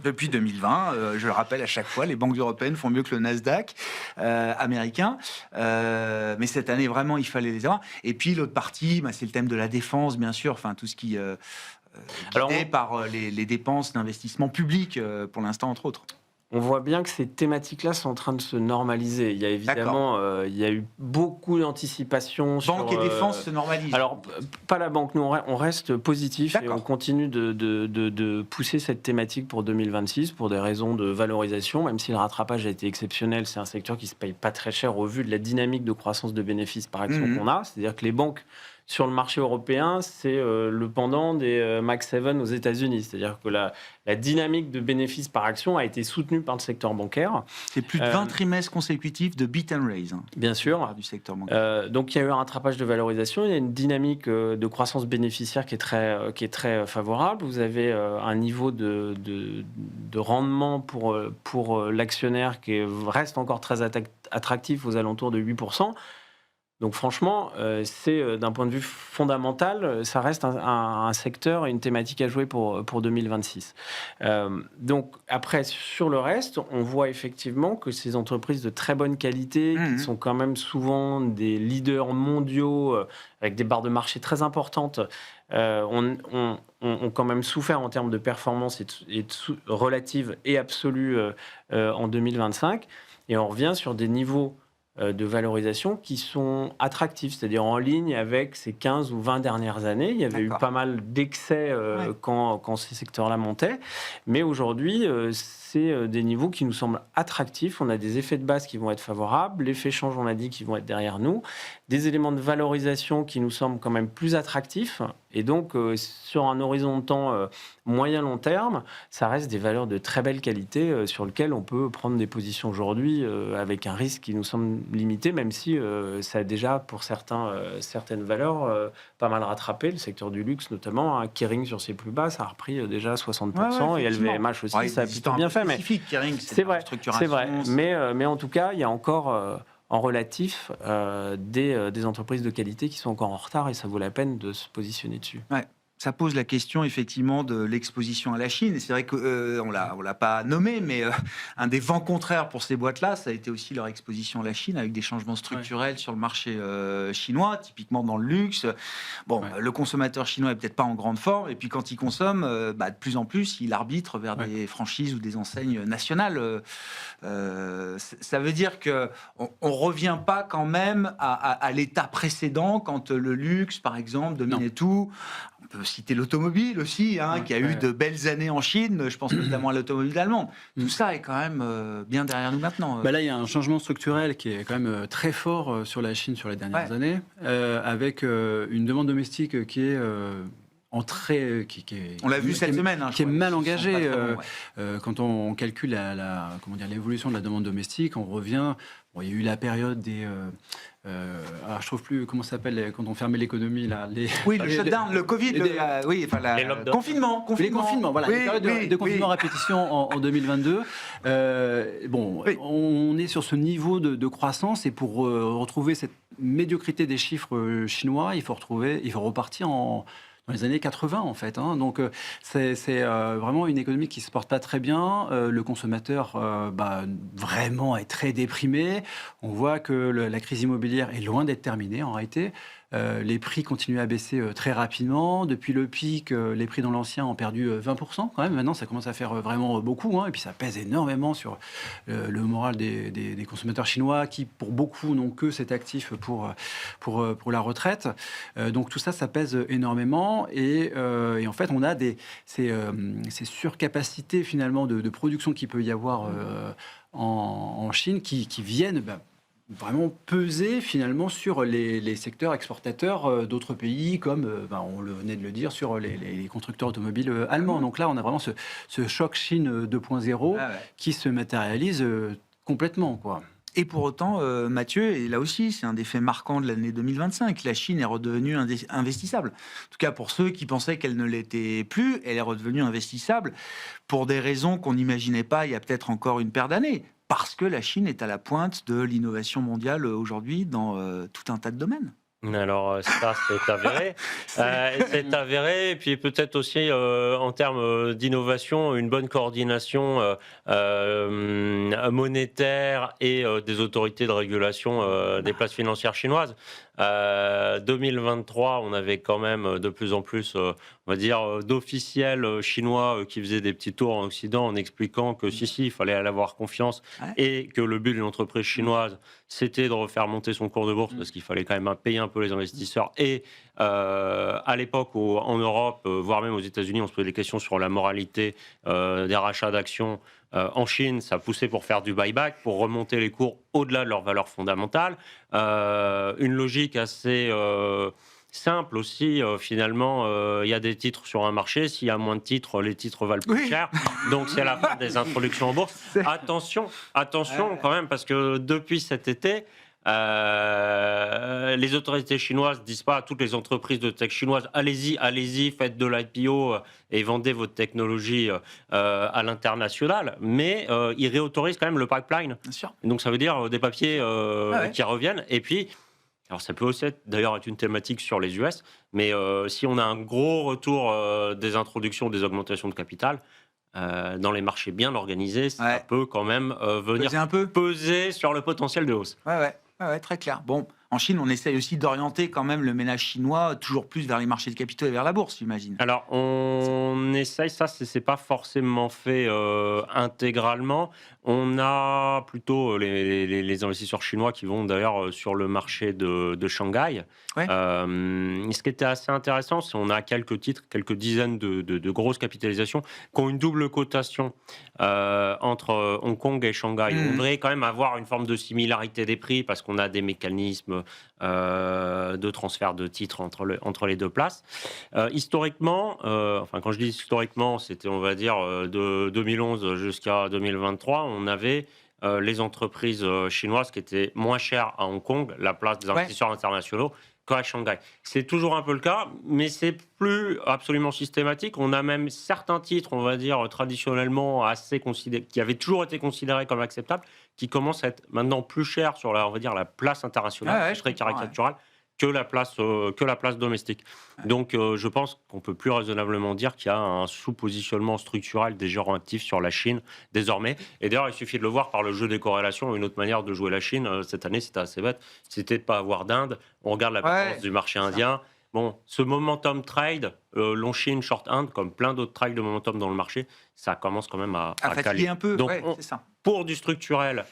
Depuis 2020, je le rappelle à chaque fois, les banques européennes font mieux que le Nasdaq américain, mais cette année, vraiment, il fallait les avoir. Et puis, l'autre partie, c'est le thème de la défense, bien sûr, enfin, tout ce qui... guidé par les dépenses d'investissement public, pour l'instant, entre autres. On voit bien que ces thématiques-là sont en train de se normaliser. Il y a évidemment, il y a eu beaucoup d'anticipation sur... Banque et défense se normalisent. Alors, pas la banque, nous on reste positif et on continue de pousser cette thématique pour 2026 pour des raisons de valorisation, même si le rattrapage a été exceptionnel. C'est un secteur qui ne se paye pas très cher au vu de la dynamique de croissance de bénéfices par action qu'on a. C'est-à-dire que les banques sur le marché européen, c'est le pendant des Max 7 aux États-Unis. C'est-à-dire que la dynamique de bénéfices par action a été soutenue par le secteur bancaire. C'est plus de 20 trimestres consécutifs de beat and raise. Bien sûr. Du secteur bancaire. Donc il y a eu un rattrapage de valorisation, il y a une dynamique de croissance bénéficiaire qui est très favorable. Vous avez un niveau de rendement pour l'actionnaire qui reste encore très attractif aux alentours de 8%. Donc franchement, c'est d'un point de vue fondamental, ça reste un secteur et une thématique à jouer pour 2026. Donc après, sur le reste, on voit effectivement que ces entreprises de très bonne qualité, qui sont quand même souvent des leaders mondiaux, avec des barres de marché très importantes, ont quand même souffert en termes de performance relative et absolue en 2025. Et on revient sur des niveaux de valorisation qui sont attractifs, c'est-à-dire en ligne avec ces 15 ou 20 dernières années. Il y avait eu pas mal d'excès quand ces secteurs-là montaient, mais aujourd'hui, c'est des niveaux qui nous semblent attractifs. On a des effets de base qui vont être favorables, l'effet change, on a dit, qui vont être derrière nous, des éléments de valorisation qui nous semblent quand même plus attractifs, et donc sur un horizon de temps moyen-long terme, ça reste des valeurs de très belle qualité sur lesquelles on peut prendre des positions aujourd'hui avec un risque qui nous semble limité, même si ça a déjà, pour certaines valeurs, pas mal rattrapé. Le secteur du luxe, notamment, Kering sur ses plus bas, ça a repris déjà 60%, et LVMH aussi, ça a plutôt bien fait. Mais Kering, c'est vrai, mais en tout cas, il y a encore... en relatif, des entreprises de qualité qui sont encore en retard, et ça vaut la peine de se positionner dessus. Ouais. Ça pose la question effectivement de l'exposition à la Chine. Et c'est vrai qu'on ne l'a pas nommé, mais un des vents contraires pour ces boîtes-là, ça a été aussi leur exposition à la Chine, avec des changements structurels sur le marché chinois, typiquement dans le luxe. Bon, le consommateur chinois n'est peut-être pas en grande forme, et puis quand il consomme, de plus en plus, il arbitre vers des franchises ou des enseignes nationales. Ça veut dire qu'on ne revient pas quand même à l'état précédent, quand le luxe, par exemple, dominait tout. On peut citer l'automobile aussi, qui a eu de belles années en Chine. Je pense notamment à l'automobile allemande. Tout ça est quand même bien derrière nous maintenant. Là, il y a un changement structurel qui est quand même très fort sur la Chine sur les dernières années, avec une demande domestique qui est... on l'a vu cette semaine. Qui est mal engagée. Quand on calcule l'évolution de la demande domestique, on revient... Bon, il y a eu la période des... alors, je trouve plus comment ça s'appelle quand on fermait l'économie là. Le shutdown, le Covid, le confinement. Les confinements, voilà. Les périodes de confinement à répétition en 2022. On est sur ce niveau de croissance, et pour retrouver cette médiocrité des chiffres chinois, il faut repartir dans les années 80, en fait. Donc, c'est vraiment une économie qui ne se porte pas très bien. Le consommateur, vraiment, est très déprimé. On voit que la crise immobilière est loin d'être terminée, en réalité. Les prix continuent à baisser très rapidement. Depuis le pic, les prix dans l'ancien ont perdu 20% quand même. Maintenant, ça commence à faire vraiment beaucoup. Et puis, ça pèse énormément sur le moral des consommateurs chinois qui, pour beaucoup, n'ont que cet actif pour la retraite. Donc, tout ça, ça pèse énormément. Et en fait, on a ces surcapacités, finalement, de production qu'il peut y avoir en Chine qui viennent... vraiment peser finalement sur les secteurs exportateurs d'autres pays, comme on le venait de le dire, sur les constructeurs automobiles allemands. Donc là, on a vraiment ce choc Chine 2.0 qui se matérialise complètement, quoi. Et pour autant, Mathieu, et là aussi, c'est un des faits marquants de l'année 2025, la Chine est redevenue investissable. En tout cas, pour ceux qui pensaient qu'elle ne l'était plus, elle est redevenue investissable pour des raisons qu'on n'imaginait pas il y a peut-être encore une paire d'années. Parce que la Chine est à la pointe de l'innovation mondiale aujourd'hui dans tout un tas de domaines. Alors ça, c'est avéré. C'est avéré. Et puis peut-être aussi en termes d'innovation, une bonne coordination monétaire et des autorités de régulation des places financières chinoises. 2023, on avait quand même de plus en plus, on va dire, d'officiels chinois qui faisaient des petits tours en Occident en expliquant que si, il fallait aller avoir confiance et que le but d'une entreprise chinoise, c'était de refaire monter son cours de bourse parce qu'il fallait quand même payer un peu les investisseurs. Et à l'époque, en Europe, voire même aux États-Unis, on se posait des questions sur la moralité des rachats d'actions. En Chine, ça poussait pour faire du buyback, pour remonter les cours au-delà de leur valeur fondamentale. Une logique assez simple aussi, finalement, il y a des titres sur un marché, s'il y a moins de titres, les titres valent plus cher. Donc c'est la fin des introductions en bourse. Attention quand même, parce que depuis cet été, les autorités chinoises disent pas à toutes les entreprises de tech chinoises allez-y, faites de l'IPO et vendez votre technologie à l'international, mais ils réautorisent quand même le pipeline. Bien sûr. Donc ça veut dire des papiers qui reviennent. Et puis, alors ça peut aussi d'ailleurs être une thématique sur les US, mais si on a un gros retour des introductions, des augmentations de capital, dans les marchés bien organisés, ça peut quand même venir peser sur le potentiel de hausse. Ouais, très clair. Bon, en Chine, on essaye aussi d'orienter quand même le ménage chinois toujours plus vers les marchés de capitaux et vers la bourse, j'imagine. Alors, on essaye, ça, c'est pas forcément fait intégralement. On a plutôt les investisseurs chinois qui vont d'ailleurs sur le marché de Shanghai. Ce qui était assez intéressant, c'est qu'on a quelques titres, quelques dizaines de grosses capitalisations qui ont une double cotation entre Hong Kong et Shanghai. On devrait quand même avoir une forme de similarité des prix parce qu'on a des mécanismes de transfert de titres entre les deux places. Historiquement, quand je dis historiquement, c'était on va dire de 2011 jusqu'à 2023, on avait les entreprises chinoises qui étaient moins chères à Hong Kong, la place des investisseurs internationaux, qu'à Shanghai. C'est toujours un peu le cas, mais c'est plus absolument systématique. On a même certains titres, on va dire, traditionnellement qui avaient toujours été considérés comme acceptables, qui commencent à être maintenant plus chers sur la place internationale, très caricaturale, que la place domestique. Donc, je pense qu'on peut plus raisonnablement dire qu'il y a un sous-positionnement structurel des gérants actifs sur la Chine désormais. Et d'ailleurs, il suffit de le voir par le jeu des corrélations. Une autre manière de jouer la Chine cette année, c'était assez bête, c'était de pas avoir d'Inde. On regarde la performance du marché indien. Bon, ce momentum trade, long Chine, short Inde, comme plein d'autres trades de momentum dans le marché, ça commence quand même à fatiguer caler. un peu. Donc, c'est ça. Pour du structurel,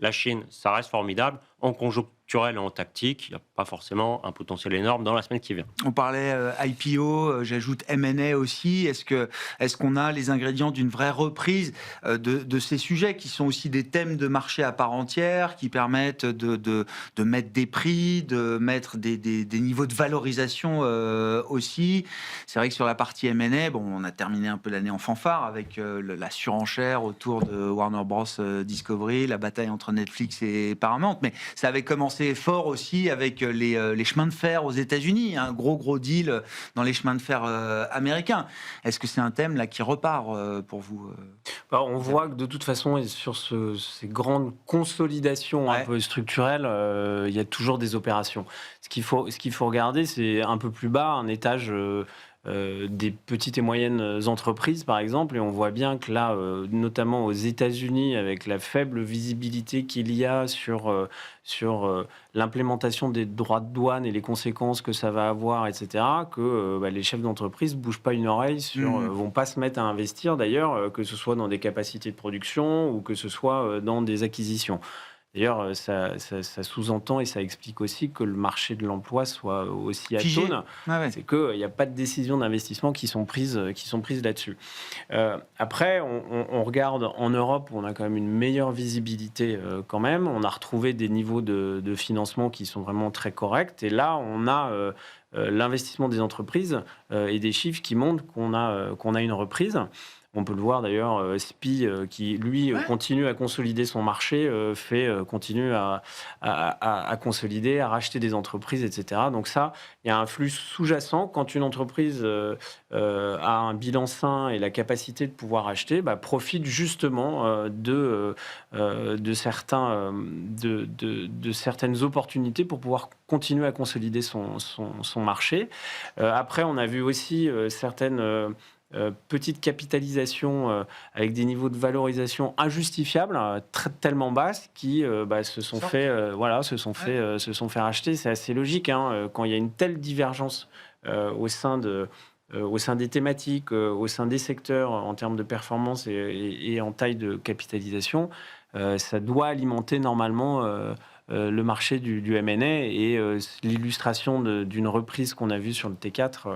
la Chine, ça reste formidable. En conjoncturel et en tactique, il n'y a pas forcément un potentiel énorme dans la semaine qui vient. On parlait IPO, j'ajoute M&A aussi. Est-ce qu'on a les ingrédients d'une vraie reprise de ces sujets qui sont aussi des thèmes de marché à part entière, qui permettent de mettre des prix, de mettre des niveaux de valorisation aussi. C'est vrai que sur la partie M&A, on a terminé un peu l'année en fanfare avec la surenchère autour de Warner Bros. Discovery, la bataille entre Netflix et Paramount, mais ça avait commencé fort aussi avec les chemins de fer aux États-Unis, un gros deal dans les chemins de fer américains. Est-ce que c'est un thème là qui repart pour vous On voit que de toute façon, sur ces grandes consolidations un peu structurelles, il y a toujours des opérations. Ce qu'il faut regarder, c'est un peu plus bas, un étage des petites et moyennes entreprises, par exemple. Et on voit bien que là, notamment aux États-Unis, avec la faible visibilité qu'il y a sur l'implémentation des droits de douane et les conséquences que ça va avoir, etc., que les chefs d'entreprise ne bougent pas une oreille vont pas se mettre à investir, d'ailleurs, que ce soit dans des capacités de production ou que ce soit dans des acquisitions. D'ailleurs, ça sous-entend et ça explique aussi que le marché de l'emploi soit aussi atone. C'est qu'il n'y a pas de décisions d'investissement qui sont prises là-dessus. Après, on regarde en Europe, on a quand même une meilleure visibilité quand même. On a retrouvé des niveaux de financement qui sont vraiment très corrects. Et là, on a l'investissement des entreprises et des chiffres qui montrent qu'on a une reprise. On peut le voir d'ailleurs, SPI, qui lui continue à consolider son marché, continue à consolider, à racheter des entreprises, etc. Donc ça, il y a un flux sous-jacent. Quand une entreprise a un bilan sain et la capacité de pouvoir acheter, profite justement de certaines opportunités pour pouvoir continuer à consolider son marché. Après, on a vu aussi certaines... petite capitalisation avec des niveaux de valorisation injustifiables, tellement basses, qui se sont fait racheter. C'est assez logique quand il y a une telle divergence au sein des thématiques, au sein des secteurs en termes de performance et en taille de capitalisation. Ça doit alimenter normalement le marché du M&A et l'illustration d'une reprise qu'on a vue sur le T4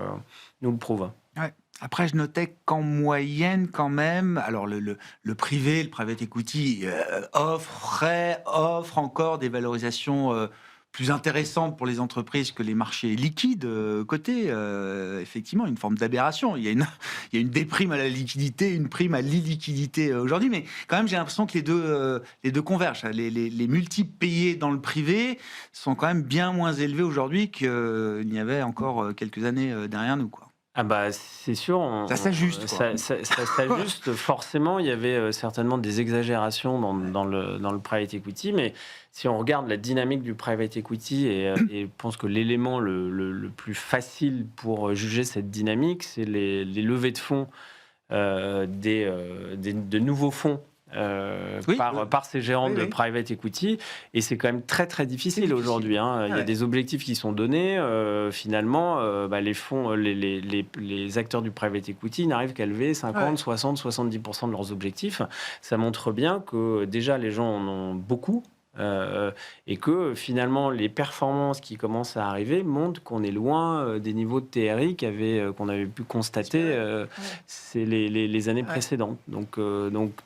nous le prouve. Ouais. Après, je notais qu'en moyenne, quand même, alors le privé, le private equity, offre encore des valorisations plus intéressantes pour les entreprises que les marchés liquides cotés. Effectivement, une forme d'aberration. Il y a une déprime à la liquidité, une prime à l'illiquidité aujourd'hui, mais quand même, j'ai l'impression que les deux convergent. Les multiples payés dans le privé sont quand même bien moins élevés aujourd'hui qu'il n'y avait encore quelques années derrière nous, quoi. C'est sûr. Ça s'ajuste. Ça s'ajuste. Forcément, il y avait certainement des exagérations dans le private equity, mais si on regarde la dynamique du private equity, et je pense que l'élément le plus facile pour juger cette dynamique, c'est les levées de fonds, de nouveaux fonds. Par ces gérants de private equity, et c'est quand même très très difficile aujourd'hui. Il y a des objectifs qui sont donnés. Finalement, les fonds, les acteurs du private equity n'arrivent qu'à lever 50, 60, 70% de leurs objectifs. Ça montre bien que déjà les gens en ont beaucoup. Et que finalement les performances qui commencent à arriver montrent qu'on est loin des niveaux de TRI qu'on avait pu constater c'est les années précédentes. Donc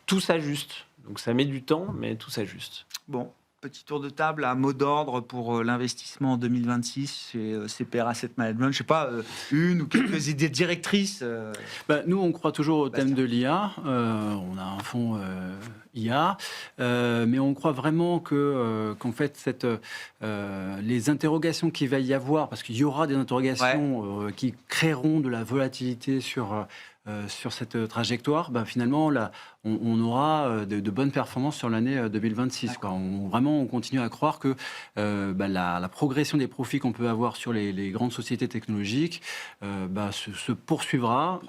tout s'ajuste. Donc ça met du temps, mais tout s'ajuste. Bon, petit tour de table à mot d'ordre pour l'investissement en 2026 chez CPR Asset Management. Je ne sais pas, une ou quelques idées directrices Nous, on croit toujours au thème de l'IA. On a un fonds IA, mais on croit vraiment qu'en fait, les interrogations qu'il va y avoir, parce qu'il y aura des interrogations qui créeront de la volatilité sur cette trajectoire, finalement, là, on aura de bonnes performances sur l'année 2026. On continue à croire que la progression des profits qu'on peut avoir sur les grandes sociétés technologiques se poursuivra.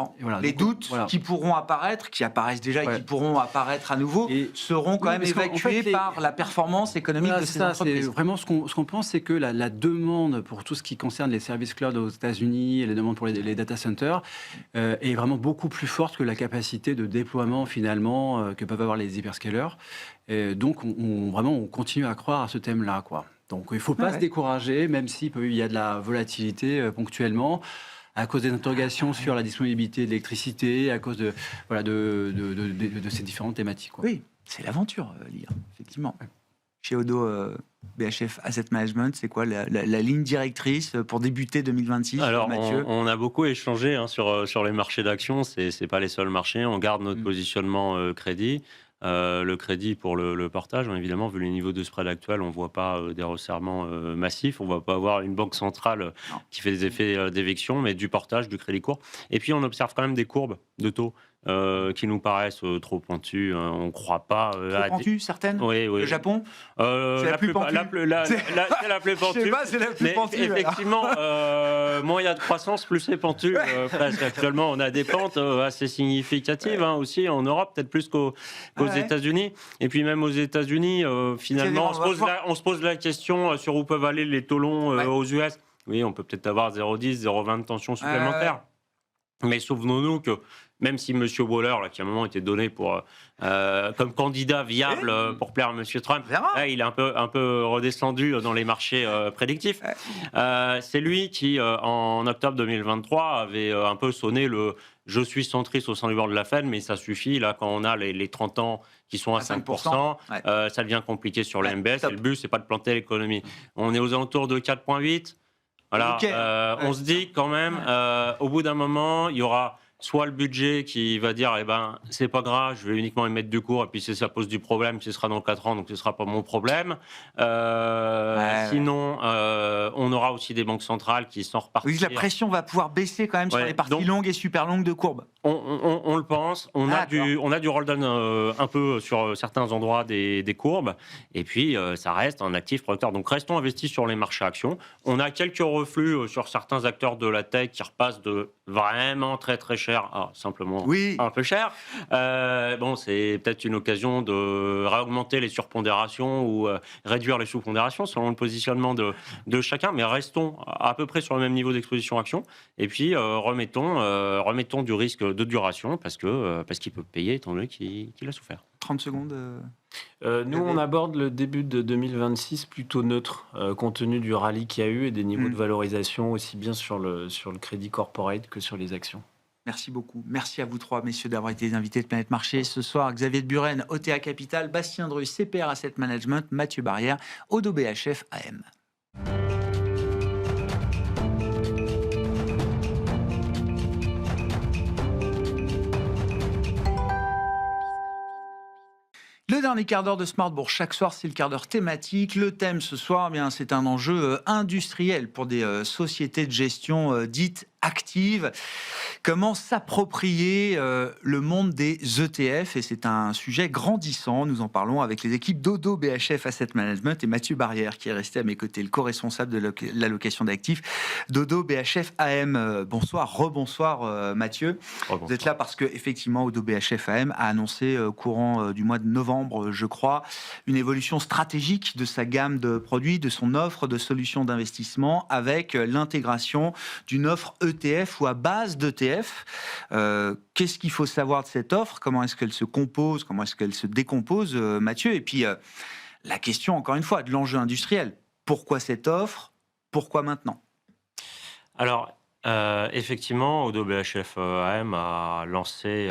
Les doutes qui pourront apparaître, qui apparaissent déjà et qui pourront apparaître à nouveau, seront quand même évacués par la performance économique de ces entreprises. C'est vraiment ce qu'on pense, c'est que la demande pour tout ce qui concerne les services cloud aux États-Unis et les demandes pour les data centers est vraiment beaucoup plus forte que la capacité de déploiement finalement que peuvent avoir les hyperscalers. Et donc on continue à croire à ce thème-là, quoi. Donc il ne faut pas se décourager, même s'il y a de la volatilité ponctuellement, à cause des interrogations sur la disponibilité d'électricité, à cause de ces différentes thématiques, quoi. Oui, c'est l'aventure, l'IA, effectivement. Chez Odo BHF Asset Management, c'est quoi la ligne directrice pour débuter 2026? Alors, Mathieu, on a beaucoup échangé sur les marchés d'actions. C'est pas les seuls marchés. On garde notre positionnement crédit. Le crédit pour le portage, évidemment, vu les niveaux de spread actuels, on ne voit pas des resserrements massifs. On ne va pas avoir une banque centrale qui fait des effets d'éviction, mais du portage, du crédit court. Et puis, on observe quand même des courbes de taux qui nous paraissent trop pointues. On ne croit pas Trop pentues, certaines. Oui. Le Japon, c'est la plus pentue. C'est la plus pentue. Je sais pas, c'est la plus Mais pentue. effectivement, moins il y a de croissance, plus c'est pentu. Presque. Actuellement, on a des pentes assez significatives aussi en Europe, peut-être plus qu'aux États-Unis. Et puis même aux États-Unis, finalement, on se pose la question sur où peuvent aller les taux longs aux US. Oui, on peut peut-être avoir 0,10, 0,20 de tension supplémentaire. Mais souvenons-nous que même si M. Waller, là, qui à un moment était donné pour, comme candidat viable pour plaire à M. Trump, là, il est un peu redescendu dans les marchés prédictifs. C'est lui qui, en octobre 2023, avait un peu sonné le « je suis centriste au sein du board de la Fed », mais ça suffit, là, quand on a les 30 ans qui sont à 5%, ça devient compliqué sur le MBS, et le but, c'est pas de planter l'économie. On est aux alentours de 4,8. Voilà, on se dit quand même, au bout d'un moment, il y aura soit le budget qui va dire, c'est pas grave, je vais uniquement émettre du cours, et puis si ça pose du problème, ce sera dans 4 ans, donc ce sera pas mon problème. Sinon, on aura aussi des banques centrales qui sont reparties. Oui, la pression va pouvoir baisser quand même sur les parties longues et super longues de courbes. On le pense. On a du roll-down un peu sur certains endroits des courbes, et puis ça reste un actif producteur. Donc restons investis sur les marchés actions. On a quelques reflux sur certains acteurs de la tech qui repassent de vraiment très très cher à simplement un peu cher. C'est peut-être une occasion de réaugmenter les surpondérations ou réduire les sous-pondérations selon le positionnement de chacun, mais restons à peu près sur le même niveau d'exposition action, et puis remettons du risque de duration parce qu'il peut payer étant donné qu'il a souffert. 30 secondes. Nous, on aborde le début de 2026 plutôt neutre, compte tenu du rallye qu'il y a eu et des niveaux de valorisation aussi bien sur le crédit corporate que sur les actions. Merci beaucoup. Merci à vous trois, messieurs, d'avoir été les invités de Planète Marché ce soir. Xavier de Buren, OTA Capital, Bastien Drus, CPR Asset Management, Mathieu Barrière, Oddo BHF AM. Le dernier quart d'heure de Smart Bourse, chaque soir, c'est le quart d'heure thématique. Le thème ce soir, c'est un enjeu industriel pour des sociétés de gestion dites actives. Comment s'approprier le monde des ETF? Et c'est un sujet grandissant. Nous en parlons avec les équipes d'Oddo BHF Asset Management et Mathieu Barrière, qui est resté à mes côtés, le co-responsable de l'allocation d'actifs d'Oddo BHF AM. Bonsoir, rebonsoir Mathieu. Vous êtes là parce que effectivement, Oddo BHF AM a annoncé courant du mois de novembre, je crois, une évolution stratégique de sa gamme de produits, de son offre de solutions d'investissement, avec l'intégration d'une offre ETF ou à base d'ETF. Qu'est-ce qu'il faut savoir de cette offre? Comment est-ce qu'elle se compose? Comment est-ce qu'elle se décompose, Mathieu? Et puis, la question, encore une fois, de l'enjeu industriel. Pourquoi cette offre? Pourquoi maintenant? Alors, effectivement, Oddo BHF AM a lancé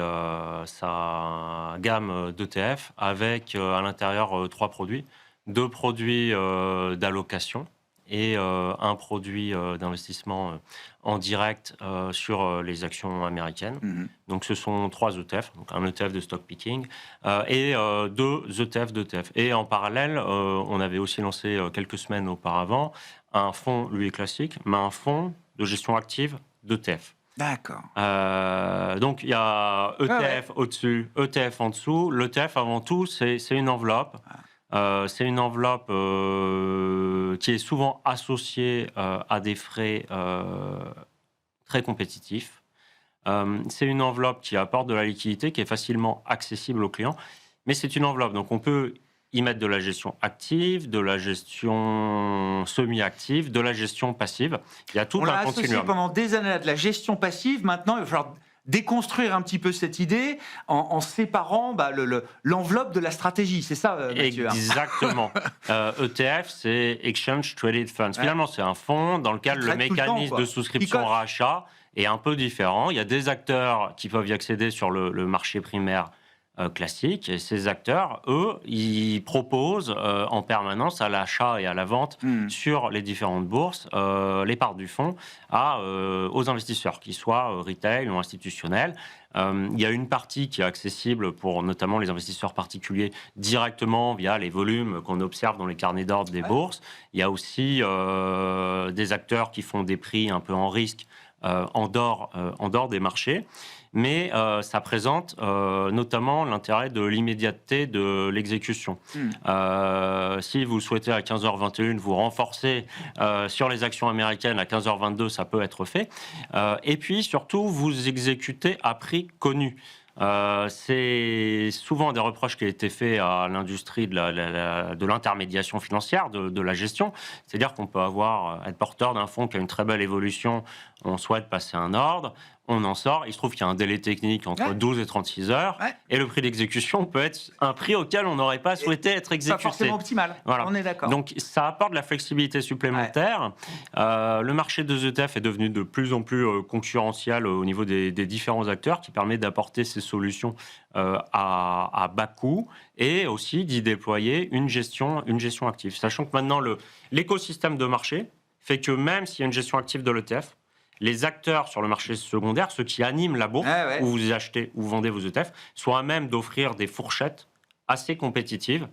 sa gamme d'ETF avec à l'intérieur 3 produits. 2 produits d'allocation et un produit d'investissement en direct sur les actions américaines. Donc ce sont 3 ETF, donc un ETF de stock picking et 2 ETF d'ETF. Et en parallèle, on avait aussi lancé quelques semaines auparavant un fonds, lui classique, mais un fonds de gestion active d'ETF. D'accord. Donc il y a ETF au-dessus, ETF en dessous. L'ETF avant tout, c'est une enveloppe. C'est une enveloppe qui est souvent associée à des frais très compétitifs. C'est une enveloppe qui apporte de la liquidité, qui est facilement accessible aux clients. Mais c'est une enveloppe, donc on peut y mettre de la gestion active, de la gestion semi-active, de la gestion passive. Il y a tout un continuum. On l'a associé pendant des années à de la gestion passive. Maintenant, il va falloir déconstruire un petit peu cette idée en séparant l'enveloppe de la stratégie. C'est ça, Mathieu? Exactement. ETF, c'est Exchange Traded Funds. Finalement, c'est un fonds dans lequel le mécanisme de souscription-rachat est un peu différent. Il y a des acteurs qui peuvent y accéder sur le marché primaire classique. Et ces acteurs, eux, ils proposent en permanence à l'achat et à la vente sur les différentes bourses les parts du fonds aux investisseurs, qu'ils soient retail ou institutionnels. Il y a une partie qui est accessible pour notamment les investisseurs particuliers directement via les volumes qu'on observe dans les carnets d'ordre des bourses. Il y a aussi des acteurs qui font des prix un peu en risque en dehors des marchés. Mais ça présente notamment l'intérêt de l'immédiateté de l'exécution. Si vous souhaitez à 15h21 vous renforcer sur les actions américaines, à 15h22, ça peut être fait. Et puis surtout, vous exécutez à prix connu. C'est souvent des reproches qui ont été faits à l'industrie de l'intermédiation financière, de la gestion. C'est-à-dire qu'on peut être porteur d'un fonds qui a une très belle évolution, on souhaite passer un ordre, on en sort, il se trouve qu'il y a un délai technique entre 12 et 36 heures, et le prix d'exécution peut être un prix auquel on n'aurait pas souhaité être exécuté. Pas forcément optimal, voilà. On est d'accord. Donc ça apporte de la flexibilité supplémentaire. Le marché des ETF est devenu de plus en plus concurrentiel au niveau des différents acteurs, qui permet d'apporter ces solutions à bas coût et aussi d'y déployer une gestion active. Sachant que maintenant l'écosystème de marché fait que même s'il y a une gestion active de l'ETF, les acteurs sur le marché secondaire, ceux qui animent la bourse, où vous achetez ou vendez vos ETF, soient à même d'offrir des fourchettes assez compétitives,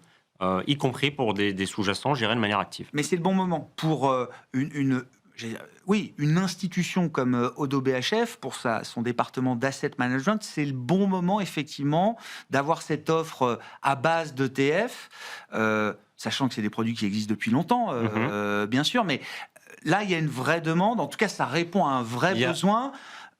y compris pour des sous-jacents gérés de manière active. Mais c'est le bon moment pour une institution comme Oddo BHF, pour son département d'asset management, c'est le bon moment, effectivement, d'avoir cette offre à base d'ETF, sachant que c'est des produits qui existent depuis longtemps, bien sûr, mais là, il y a une vraie demande. En tout cas, ça répond à un vrai besoin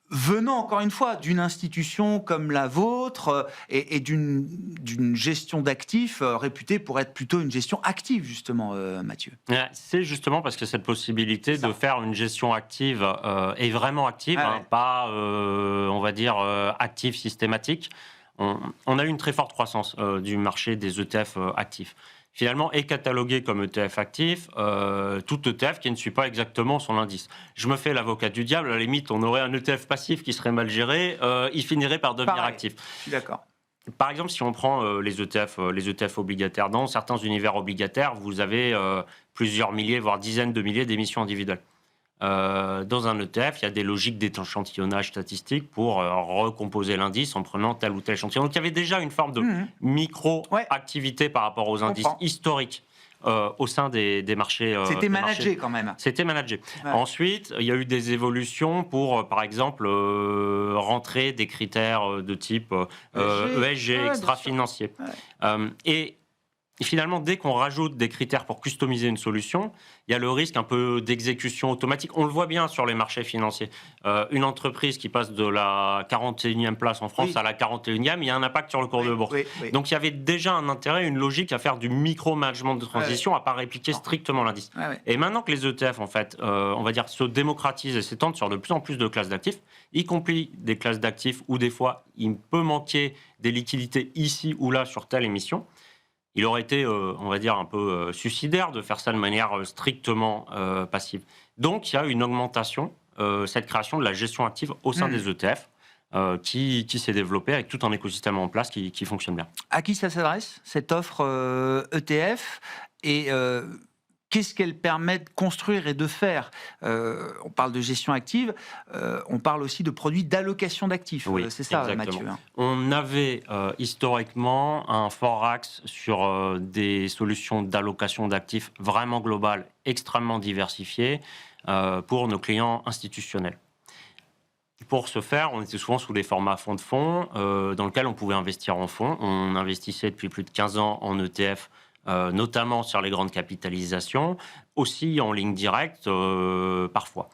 venant, encore une fois, d'une institution comme la vôtre et d'une gestion d'actifs réputée pour être plutôt une gestion active, justement, Mathieu. C'est justement parce que cette possibilité de faire une gestion active est vraiment active, pas, on va dire, active systématique. On a eu une très forte croissance du marché des ETF actifs. Finalement, est catalogué comme ETF actif, tout ETF qui ne suit pas exactement son indice. Je me fais l'avocat du diable, à la limite, on aurait un ETF passif qui serait mal géré, il finirait par devenir actif. Je suis d'accord. Par exemple, si on prend les ETF obligataires, dans certains univers obligataires, vous avez plusieurs milliers, voire dizaines de milliers d'émissions individuelles. Dans un ETF, il y a des logiques d'échantillonnage statistique pour recomposer l'indice en prenant tel ou tel échantillon. Donc il y avait déjà une forme de micro-activité par rapport aux indices historiques au sein des marchés. C'était managé quand même. C'était managé. Ensuite, il y a eu des évolutions pour, par exemple, rentrer des critères de type ESG, extra-financier. Et finalement, dès qu'on rajoute des critères pour customiser une solution, il y a le risque un peu d'exécution automatique. On le voit bien sur les marchés financiers. Une entreprise qui passe de la 41e place en France à la 41e, il y a un impact sur le cours de bourse. Donc il y avait déjà un intérêt, une logique à faire du micro-management de transition, à ne pas répliquer strictement l'indice. Et maintenant que les ETF, en fait, on va dire, se démocratisent et s'étendent sur de plus en plus de classes d'actifs, y compris des classes d'actifs où des fois il peut manquer des liquidités ici ou là sur telle émission, il aurait été, on va dire, un peu suicidaire de faire ça de manière strictement passive. Donc, il y a une augmentation, cette création de la gestion active au sein des ETF, qui s'est développée avec tout un écosystème en place qui fonctionne bien. À qui ça s'adresse, cette offre ETF et qu'est-ce qu'elle permet de construire et de faire? On parle de gestion active, on parle aussi de produits d'allocation d'actifs. C'est ça, exactement. Mathieu. On avait historiquement un fort axe sur des solutions d'allocation d'actifs vraiment globales, extrêmement diversifiées pour nos clients institutionnels. Pour ce faire, on était souvent sous des formats fonds de fonds dans lesquels on pouvait investir en fonds. On investissait depuis plus de 15 ans en ETF, notamment sur les grandes capitalisations, aussi en ligne directe parfois.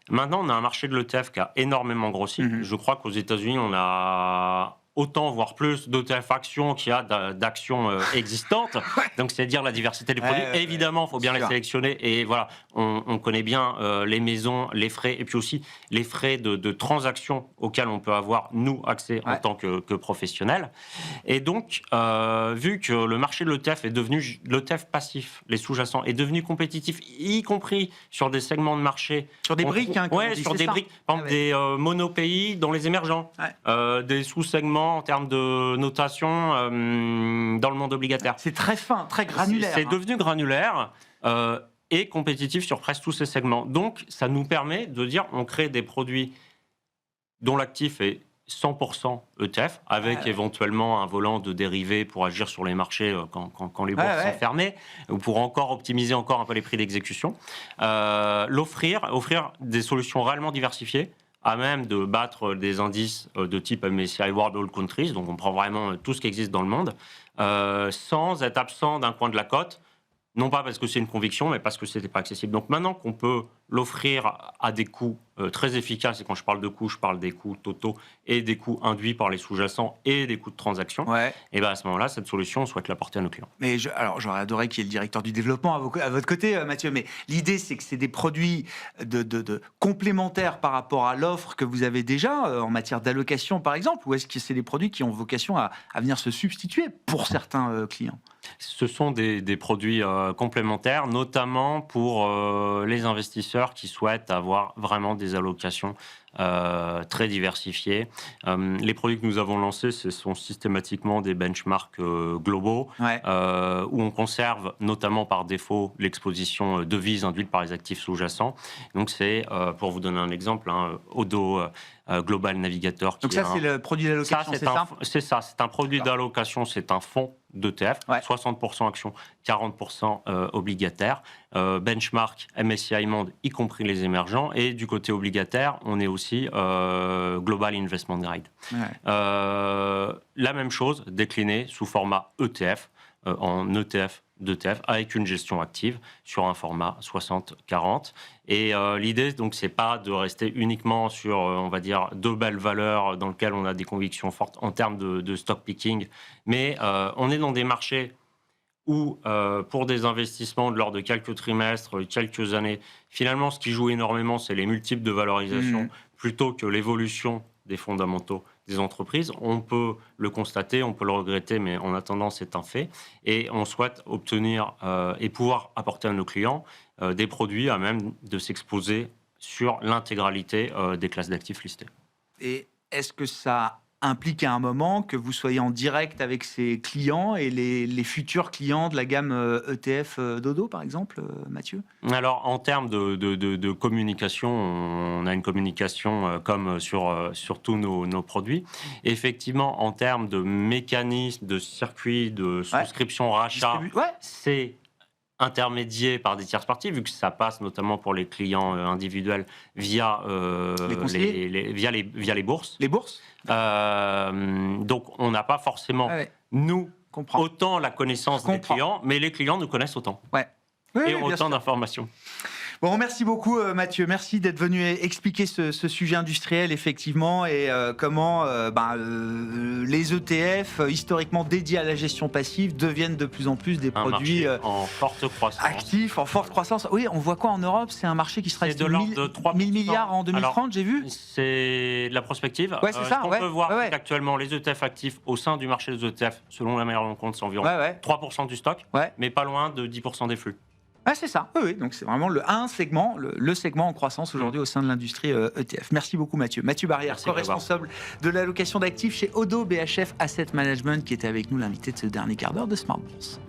Maintenant, on a un marché de l'ETF qui a énormément grossi. Je crois qu'aux États-Unis, on a autant, voire plus, d'ETF actions qu'il y a d'actions existantes. Donc, c'est dire la diversité des produits. Évidemment, il faut bien les sélectionner. Et voilà, on connaît bien les maisons, les frais, et puis aussi les frais de transaction auxquels on peut avoir, nous, accès en tant que professionnels. Et donc, vu que le marché de l'ETF est devenu, l'ETF passif, les sous-jacents, est devenu compétitif, y compris sur des segments de marché. Sur des briques, sur des briques. Par exemple, des monopays dans les émergents, des sous-segments en termes de notation dans le monde obligataire. C'est très fin, très granulaire. C'est devenu granulaire et compétitif sur presque tous ces segments. Donc, ça nous permet de dire on crée des produits dont l'actif est 100% ETF, avec éventuellement un volant de dérivés pour agir sur les marchés quand les bourses sont fermées, ou pour encore optimiser encore un peu les prix d'exécution. Offrir des solutions réellement diversifiées, à même de battre des indices de type MSCI World All Countries, donc on prend vraiment tout ce qui existe dans le monde, sans être absent d'un coin de la côte, non pas parce que c'est une conviction, mais parce que ce n'était pas accessible. Donc maintenant qu'on peut l'offrir à des coûts très efficaces, et quand je parle de coûts, je parle des coûts totaux et des coûts induits par les sous-jacents et des coûts de transaction, et bien à ce moment-là, cette solution, on souhaite l'apporter à nos clients. Mais alors, j'aurais adoré qu'il y ait le directeur du développement à votre côté, Mathieu, mais l'idée, c'est que c'est des produits complémentaires par rapport à l'offre que vous avez déjà en matière d'allocation, par exemple, ou est-ce que c'est des produits qui ont vocation à venir se substituer pour certains clients? Ce sont des produits complémentaires, notamment pour les investisseurs qui souhaitent avoir vraiment des allocations très diversifiées. Les produits que nous avons lancés, ce sont systématiquement des benchmarks globaux, où on conserve notamment par défaut l'exposition devise induite par les actifs sous-jacents. Donc c'est, pour vous donner un exemple, Odo Global Navigator. Donc ça, c'est le produit d'allocation, c'est ça? C'est ça, c'est un produit d'allocation, c'est un fonds d'ETF, 60% actions, 40% obligataires, benchmark MSCI Monde, y compris les émergents, et du côté obligataire, on est aussi Global Investment Grade. La même chose, déclinée sous format ETF, en ETF d'ETF, avec une gestion active sur un format 60-40. Et l'idée, donc, c'est pas de rester uniquement sur, on va dire, deux belles valeurs dans lesquelles on a des convictions fortes en termes de stock picking, mais on est dans des marchés où, pour des investissements de l'ordre de quelques trimestres, quelques années, finalement, ce qui joue énormément, c'est les multiples de valorisation plutôt que l'évolution des fondamentaux des entreprises. On peut le constater, on peut le regretter, mais en attendant, c'est un fait. Et on souhaite obtenir et pouvoir apporter à nos clients des produits à même de s'exposer sur l'intégralité des classes d'actifs listées. Et est-ce que ça implique à un moment que vous soyez en direct avec ces clients et les futurs clients de la gamme ETF d'Odo, par exemple, Mathieu? Alors, en termes de communication, on a une communication comme sur tous nos produits. Effectivement, en termes de mécanisme, de circuit, de souscription, rachat, c'est intermédié par des tierces parties, vu que ça passe notamment pour les clients individuels via les bourses. Les bourses. Donc, on n'a pas forcément, nous, autant la connaissance des clients, mais les clients nous connaissent autant. Et ont autant d'informations. Bon, merci beaucoup Mathieu, merci d'être venu expliquer ce sujet industriel effectivement et comment les ETF historiquement dédiés à la gestion passive deviennent de plus en plus des produits en forte croissance. Actifs, en forte croissance. Oui, on voit quoi en Europe? C'est un marché qui sera de l'ordre de 3 1000 milliards en 2030, Alors, j'ai vu. C'est de la prospective. C'est ça, on peut voir qu'actuellement, les ETF actifs au sein du marché des ETF, selon la meilleure rencontre, c'est environ 3% du stock, mais pas loin de 10% des flux. C'est ça, oui. Donc c'est vraiment le segment en croissance aujourd'hui au sein de l'industrie ETF. Merci beaucoup Mathieu. Mathieu Barrière, co-responsable de l'allocation d'actifs chez Odo BHF Asset Management, qui était avec nous l'invité de ce dernier quart d'heure de Smart Bourse.